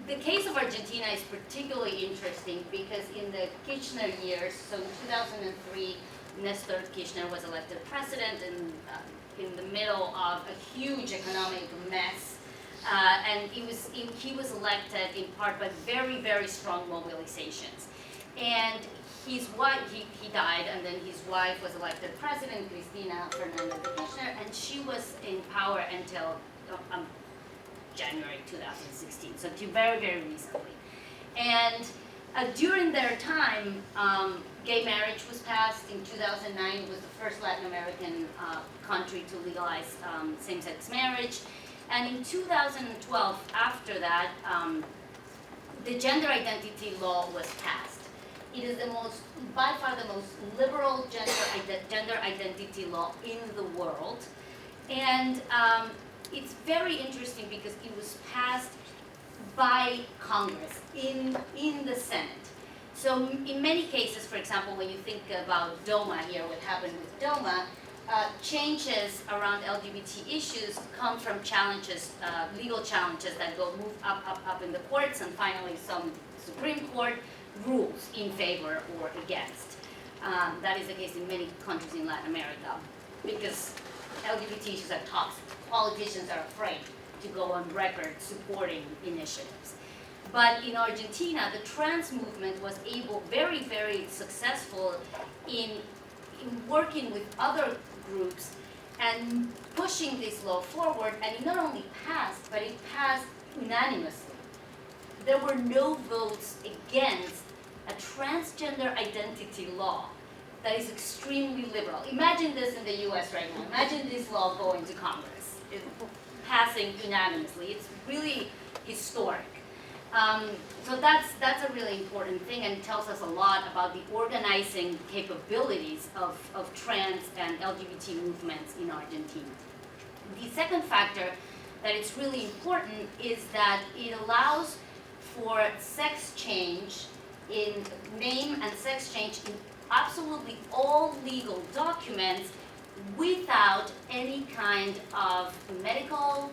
Speaker 11: the case of Argentina is particularly interesting because in the Kirchner years, so in 2003, Nestor Kirchner was elected president in the middle of a huge economic mess. And he was elected in part by very, very strong mobilizations. And his wife, he died, and then his wife was elected president, Cristina Fernandez de Kirchner, and she was in power until January 2016, so to very, very recently. And during their time, gay marriage was passed. In 2009, it was the first Latin American country to legalize same-sex marriage. And in 2012, after that, the gender identity law was passed. It is by far the most liberal gender identity law in the world. And it's very interesting because it was passed by Congress in the Senate. So in many cases, for example, when you think about DOMA here, what happened with DOMA, changes around LGBT issues come from challenges, legal challenges that move up in the courts, and finally some Supreme Court rules in favor or against. That is the case in many countries in Latin America, because LGBT issues are toxic. Politicians are afraid to go on record supporting initiatives. But in Argentina, the trans movement was very, very successful in working with other groups and pushing this law forward, and it not only passed, but it passed unanimously. There were no votes against a transgender identity law that is extremely liberal. Imagine this in the US right now. Imagine this law going to Congress, passing unanimously. It's really historic. So that's a really important thing, and tells us a lot about the organizing capabilities of trans and LGBT movements in Argentina. The second factor that is really important is that it allows for sex change in name and sex change in absolutely all legal documents without any kind of medical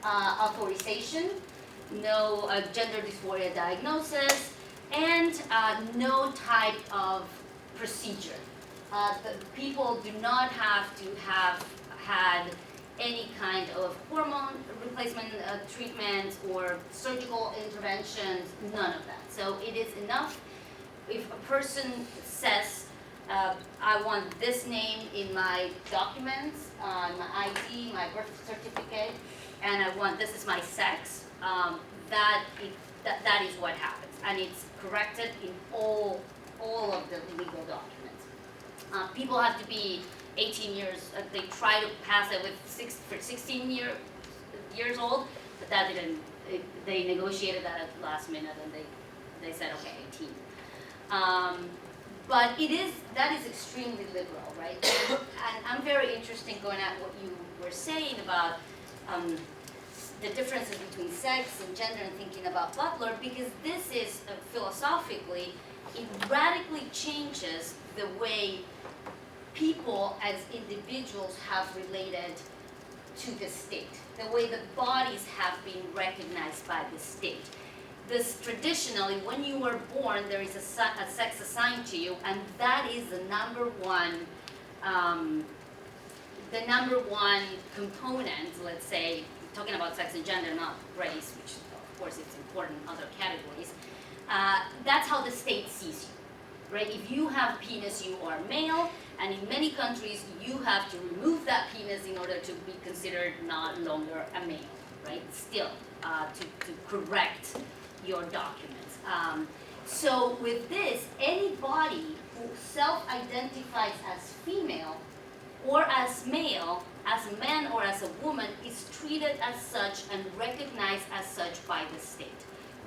Speaker 11: authorization, no gender dysphoria diagnosis, and no type of procedure. The people do not have to have had any kind of hormone replacement treatment or surgical interventions, none of that. So it is enough if a person says, I want this name in my documents, my ID, my birth certificate, and I want, this is my sex, that is what happens. And it's corrected in all of the legal documents. People have to be 18 years, they try to pass it with 16 years old, but that didn't, they negotiated that at the last minute, and they said, okay, 18. But that is extremely liberal, right? And I'm very interested going at what you were saying about the differences between sex and gender and thinking about Butler, because this is philosophically, it radically changes the way people as individuals have related to the state, the way the bodies have been recognized by the state. This traditionally, when you were born, there is a sex assigned to you, and that is the number one component, let's say, talking about sex and gender, not race, which of course it's important in other categories. That's how the state sees you, right? If you have penis, you are male, and in many countries, you have to remove that penis in order to be considered not longer a male, right? Still, to correct your documents. So with this, anybody who self-identifies as female or as male, as a man or as a woman, is treated as such and recognized as such by the state,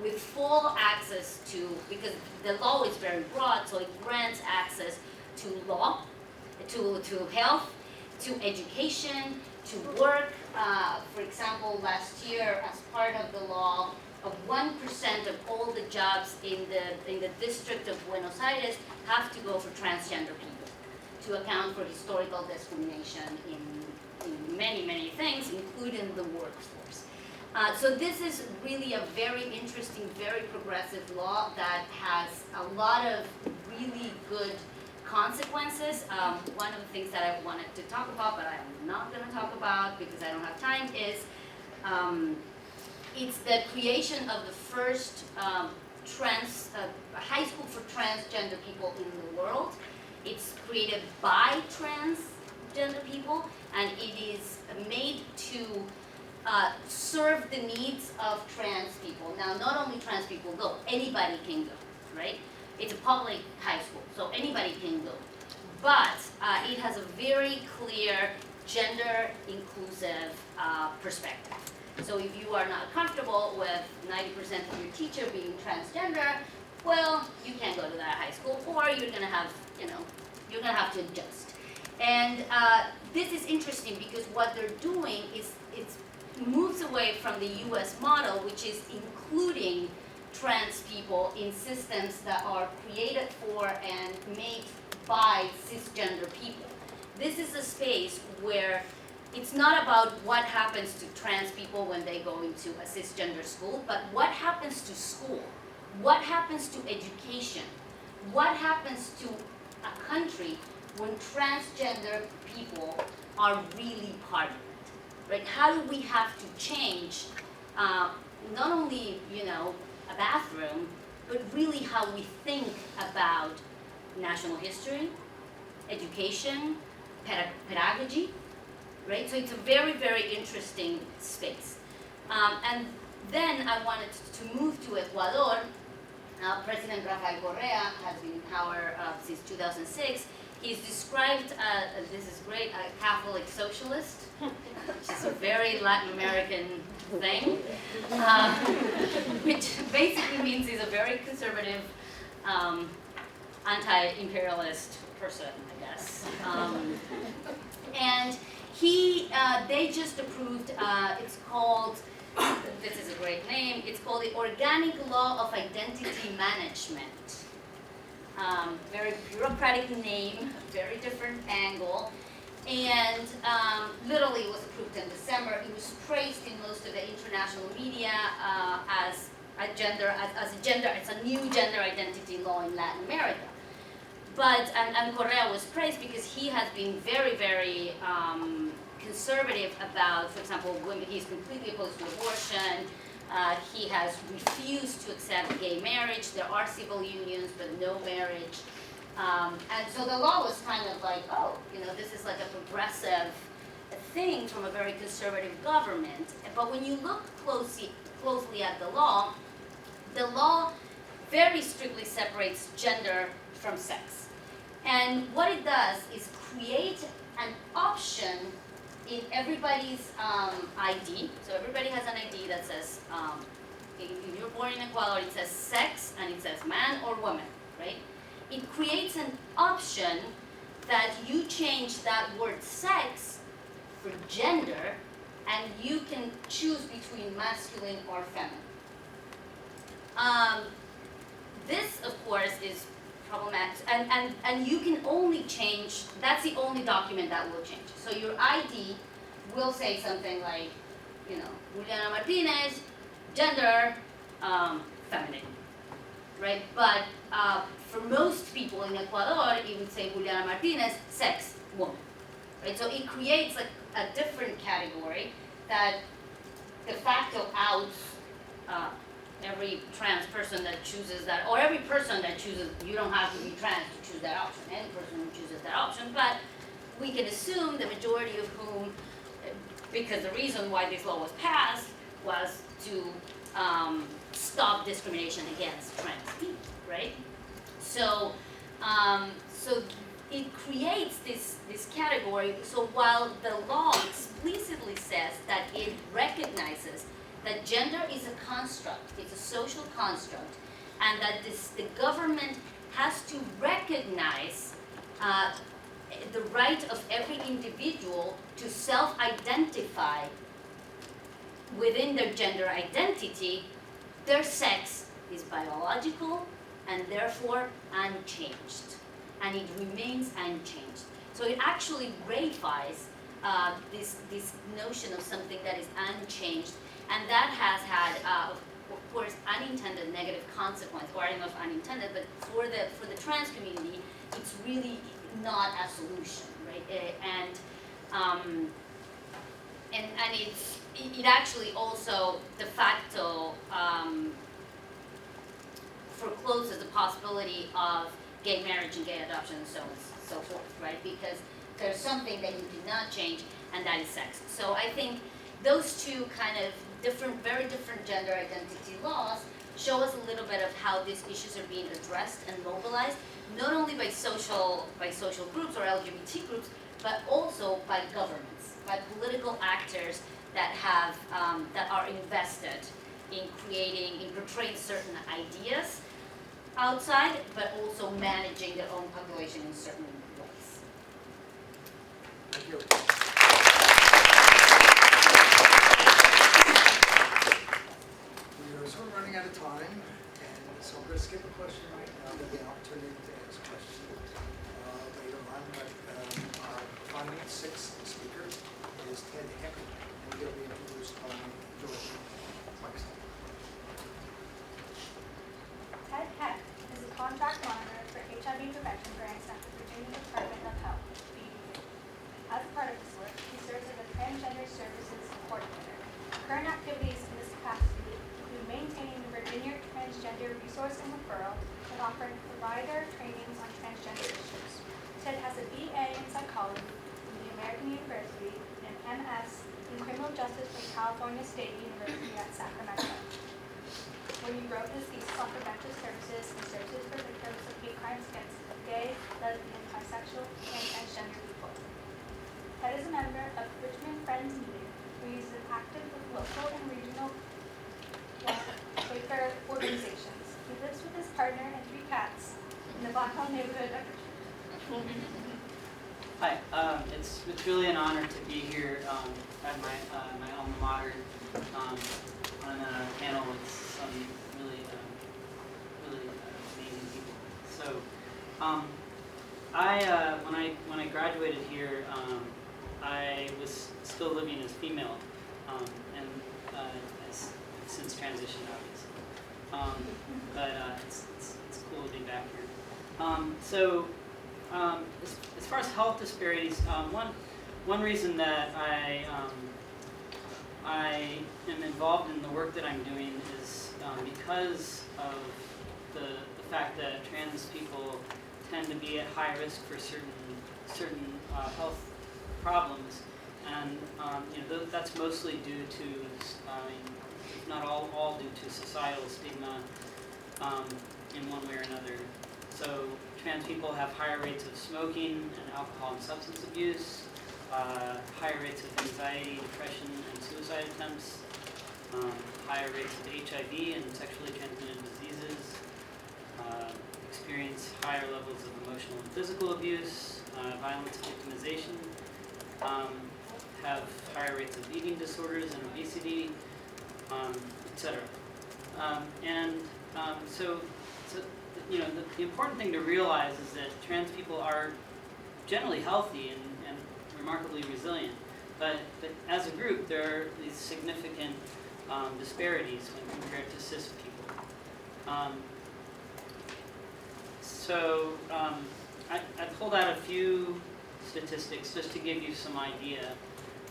Speaker 11: with full access to, because the law is very broad, so it grants access to law, to health, to education, to work. For example, last year, as part of the law, of 1% of all the jobs in the district of Buenos Aires have to go for transgender people, to account for historical discrimination in many, many things, including the workforce. So this is really a very interesting, very progressive law that has a lot of really good consequences. One of the things that I wanted to talk about, but I'm not going to talk about because I don't have time, is it's the creation of the first a high school for transgender people in the world. It's created by transgender people, and it is made to serve the needs of trans people. Now, not only trans people go, anybody can go, right? It's a public high school, so anybody can go. But it has a very clear gender inclusive perspective. So if you are not comfortable with 90% of your teacher being transgender, well, you can't go to that high school, or you're gonna have, you're gonna have to adjust. And this is interesting because what they're doing is it moves away from the US model, which is including trans people in systems that are created for and made by cisgender people. This is a space where it's not about what happens to trans people when they go into a cisgender school, but what happens to school, what happens to education, what happens to a country when transgender people are really part of it, right? How do we have to change not only, a bathroom, but really how we think about national history, education, pedagogy, right? So it's a very, very interesting space. And then I wanted to move to Ecuador. President Rafael Correa has been in power since 2006. He's described, this is great, a Catholic socialist, which is a very Latin American thing, which basically means he's a very conservative, anti-imperialist person, I guess. And they just approved, it's called, this is a great name, it's called the Organic Law of Identity Management. Very bureaucratic name, very different angle, and literally it was approved in December. It was praised in most of the international media as a new gender identity law in Latin America. But, and Correa was praised because he has been very, very conservative about, for example, women. He's completely opposed to abortion. He has refused to accept gay marriage. There are civil unions, but no marriage. And so the law was kind of like, oh, this is like a progressive thing from a very conservative government. But when you look closely at the law very strictly separates gender from sex. And what it does is create an option in everybody's ID. So everybody has an ID that says, if you're born in Ecuador, it says sex and it says man or woman, right? It creates an option that you change that word sex for gender, and you can choose between masculine or feminine. This, of course, is problematic, and you can only change, that's the only document that will change. So your ID will say something like, Juliana Martinez, gender, feminine, right? But for most people in Ecuador, it would say Juliana Martinez, sex, woman, right? So it creates like a different category that de facto outs every trans person that chooses that, or every person that chooses, you don't have to be trans to choose that option, any person who chooses that option, but we can assume the majority of whom, because the reason why this law was passed was to stop discrimination against trans people, right? So, so it creates this category, so while the law explicitly says that it recognizes that gender is a construct, it's a social construct, and that the government has to recognize the right of every individual to self-identify within their gender identity. Their sex is biological and therefore unchanged, and it remains unchanged. So it actually reifies this notion of something that is unchanged. And that has had, of course, unintended negative consequence, or I don't know if unintended, but for the trans community, it's really not a solution, right? And it actually also de facto forecloses the possibility of gay marriage and gay adoption and so on and so forth, right? Because there's something that you cannot change, and that is sex. So I think those two kind of different, very different gender identity laws show us a little bit of how these issues are being addressed and mobilized, not only by social groups or LGBT groups, but also by governments, by political actors that have that are invested in portraying certain ideas outside, but also managing their own population in certain ways.
Speaker 3: Thank you. We are sort of running out of time, and so I'm going to skip a question right now. There'll be an opportunity to ask questions later on, but our final sixth speaker is Ted Heck, and he'll be introduced by George Flexen.
Speaker 7: Ted Heck is a contract monitor for HIV prevention grants at the Virginia Department of Health, BDU. As a part of this work, he serves as a Transgender Services Coordinator. Current activities in this capacity include maintaining the Virginia Transgender Resource and Referral and offering provider trainings on transgender issues. Ted has a BA in Psychology from the American University and an MS in Criminal Justice from California State University at Sacramento. When he wrote his thesis on preventive services and services for victims of hate crimes against gay, lesbian, bisexual, and transgender people. Ted is a member of Richmond Friends Meeting, where he is active with local and regional Quaker organizations. He lives with his partner and 3 cats in the Blackwell neighborhood of Richmond.
Speaker 12: Hi, it's really an honor to be here at my alma mater on a panel with some really amazing people. So, when I graduated here, I was still living as female, and I've since transitioned, obviously. But it's cool to be back here. As far as health disparities, one reason that I am involved in the work that I'm doing is because of the fact that trans people tend to be at high risk for certain health problems, and that's mostly due to, if not all due to societal stigma in one way or another. So trans people have higher rates of smoking and alcohol and substance abuse, higher rates of anxiety, depression, and suicide attempts, higher rates of HIV and sexually transmitted diseases, experience higher levels of emotional and physical abuse, violence and victimization, have higher rates of eating disorders and obesity, etc. So the important thing to realize is that trans people are generally healthy and remarkably resilient, but as a group there are these significant disparities when compared to cis people. I pulled out a few statistics just to give you some idea.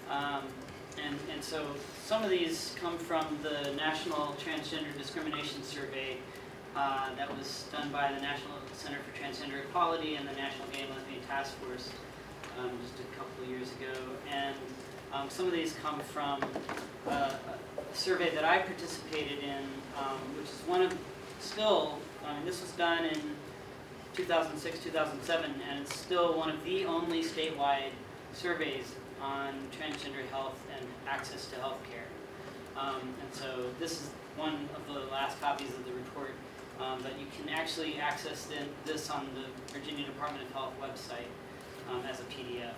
Speaker 12: And so some of these come from the National Transgender Discrimination Survey that was done by the National Center for Transgender Equality and the National Gay and Lesbian Task Force just a couple of years ago. And some of these come from a survey that I participated in, which is one of this was done in 2006, 2007, and it's still one of the only statewide surveys on transgender health and access to health care. And so this is one of the last copies of the report, but you can actually access this on the Virginia Department of Health website as a PDF.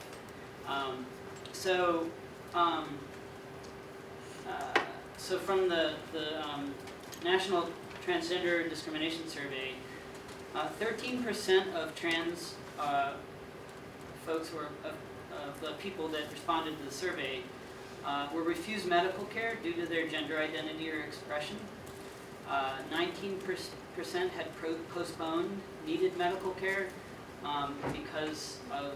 Speaker 12: So from the National Transgender Discrimination Survey, 13% of trans folks of the people that responded to the survey were refused medical care due to their gender identity or expression. 19% had postponed needed medical care because of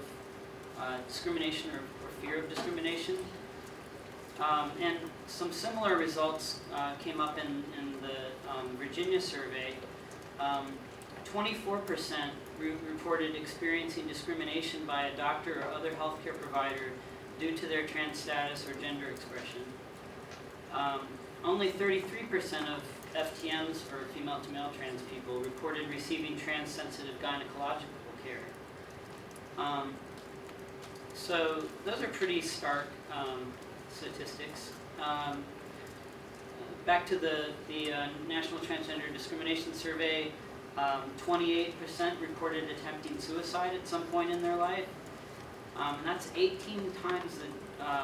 Speaker 12: discrimination or fear of discrimination. And some similar results came up in the Virginia survey. 24% reported experiencing discrimination by a doctor or other healthcare provider due to their trans status or gender expression. Only 33% of FTMs, or female-to-male trans people, reported receiving trans-sensitive gynecological care. So those are pretty stark statistics. Back to the National Transgender Discrimination Survey, 28% reported attempting suicide at some point in their life. And that's 18 times the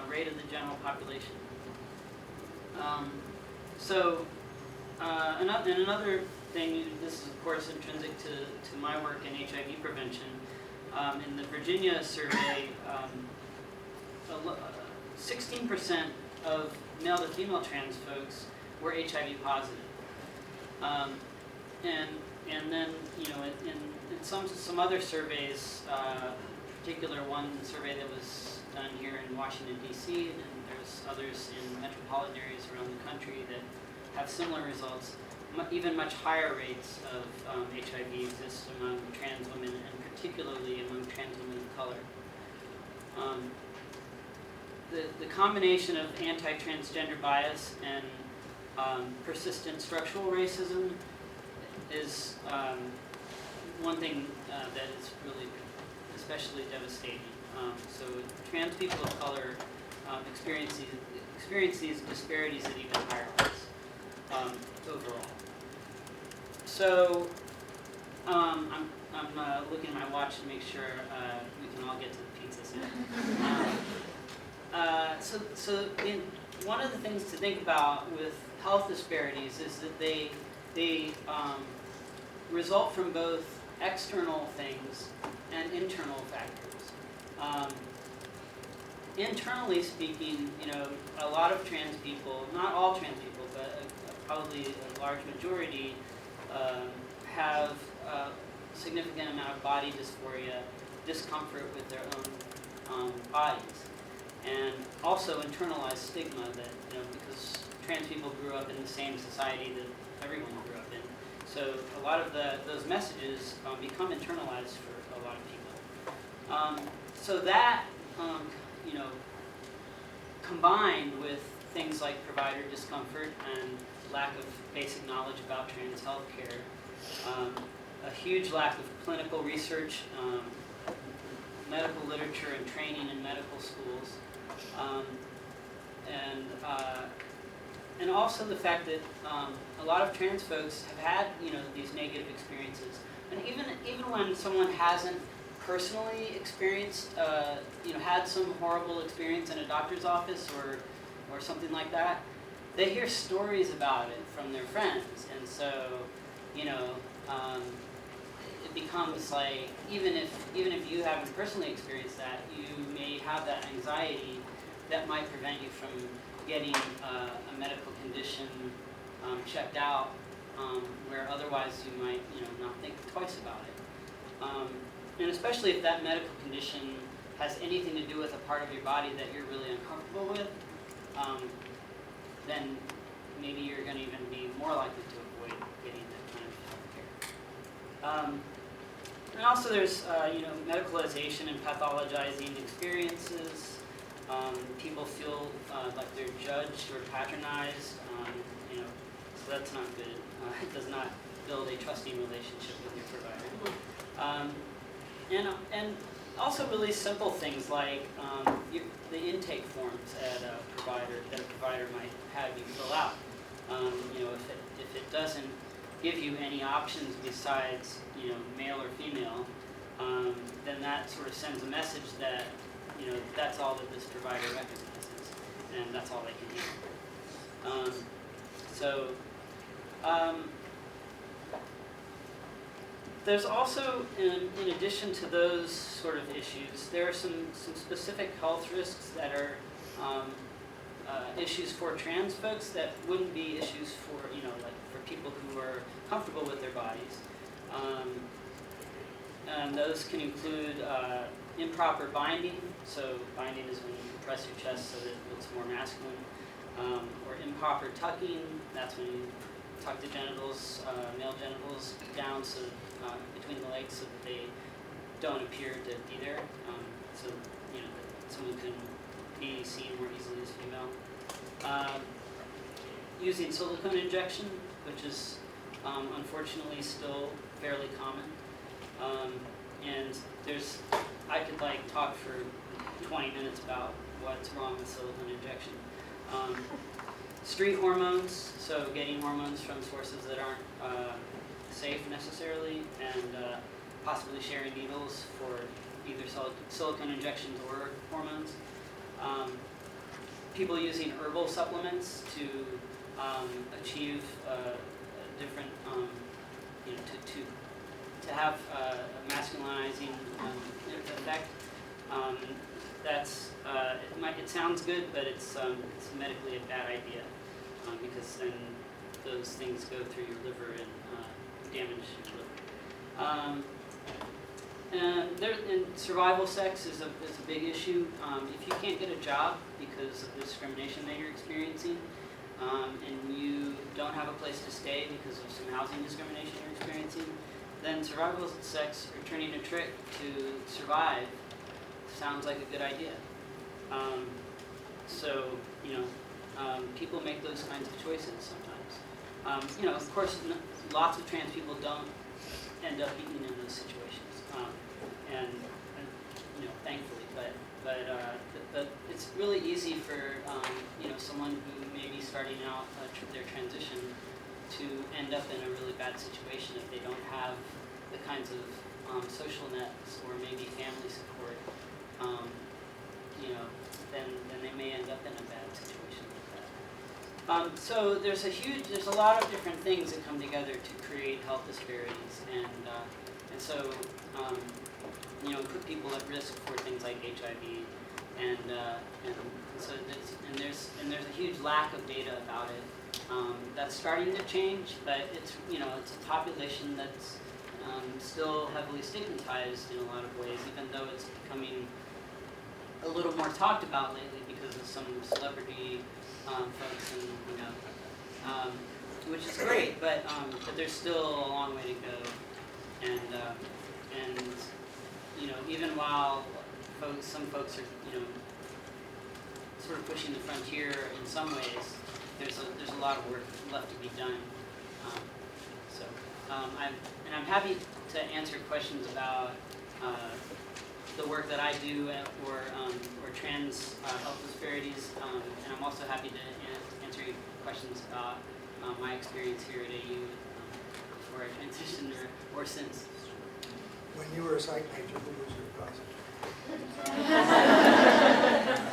Speaker 12: rate of the general population. Another thing, this is of course intrinsic to my work in HIV prevention. In the Virginia survey, 16% of male to female trans folks were HIV positive. And then, you know, in some other surveys, particular one survey that was done here in Washington, D.C., and there's others in metropolitan areas around the country that have similar results. Even much higher rates of HIV exist among trans women, and particularly among trans women of color. The combination of anti-transgender bias and persistent structural racism is one thing that is really especially devastating. So trans people of color experience these disparities at even higher rates overall. So I'm looking at my watch to make sure we can all get to the pizza soon. One of the things to think about with health disparities is that they result from both external things and internal factors. Internally speaking, you know, a lot of trans people, not all trans people, but probably a large majority, have a significant amount of body dysphoria, discomfort with their own bodies, and also internalized stigma that, you know, because trans people grew up in the same society that everyone grew up in. So a lot of those messages become internalized for a lot of people. So that, you know, combined with things like provider discomfort and lack of basic knowledge about trans health care, a huge lack of clinical research, medical literature and training in medical schools, and also the fact that a lot of trans folks have had, you know, these negative experiences, and even when someone hasn't personally experienced, you know, had some horrible experience in a doctor's office or something like that, they hear stories about it from their friends, and so, you know, it becomes like, even if you haven't personally experienced that, you may have that anxiety that might prevent you from getting a medical condition checked out, where otherwise you might, you know, not think twice about it. And especially if that medical condition has anything to do with a part of your body that you're really uncomfortable with, then maybe you're going to even be more likely to avoid getting that kind of health care. And also there's, you know, medicalization and pathologizing experiences. People feel like they're judged or patronized, you know, so that's not good. It does not build a trusting relationship with your provider. And also really simple things like the intake forms that a provider might have you fill out. You know, if it doesn't give you any options besides, you know, male or female, then that sort of sends a message that, you know, that's all that this provider recognizes, and that's all they can do. There's also, in addition to those sort of issues, there are some specific health risks that are issues for trans folks that wouldn't be issues for, you know, like for people who are comfortable with their bodies. And those can include improper binding. So binding is when you compress your chest so that it looks more masculine. Or improper tucking. That's when you tuck the genitals, male genitals down so between the legs so that they don't appear to be there. So you know that someone can be seen more easily as female. Using silicone injection, which is unfortunately still fairly common. And I could like talk for 20 minutes about what's wrong with silicone injection. Street hormones, so getting hormones from sources that aren't safe necessarily, and possibly sharing needles for either silicone injections or hormones. People using herbal supplements to achieve a different, you know, to have a masculinizing effect. It sounds good, but it's medically a bad idea because then those things go through your liver and damage your liver. And survival sex is a big issue. If you can't get a job because of the discrimination that you're experiencing, and you don't have a place to stay because of some housing discrimination you're experiencing, then survival sex or turning a trick to survive sounds like a good idea. So, you know, people make those kinds of choices sometimes. You know, of course, lots of trans people don't end up being in those situations, and you know, thankfully, but it's really easy for you know, someone who may be starting out their transition to end up in a really bad situation if they don't have the kinds of social nets or maybe family support. You know, then they may end up in a bad situation like that. So there's a lot of different things that come together to create health disparities, and so you know, put people at risk for things like HIV, and so there's a huge lack of data about it. That's starting to change, but it's, you know, it's a population that's still heavily stigmatized in a lot of ways, even though it's becoming a little more talked about lately because of some celebrity folks, and you know, which is great, but there's still a long way to go, and you know, even while some folks are, you know, sort of pushing the frontier in some ways, there's a lot of work left to be done. I'm happy to answer questions about the work that I do or trans health disparities, and I'm also happy to answer your questions about my experience here at AU before I transitioned or since.
Speaker 3: When you were a psych major, who was your advisor?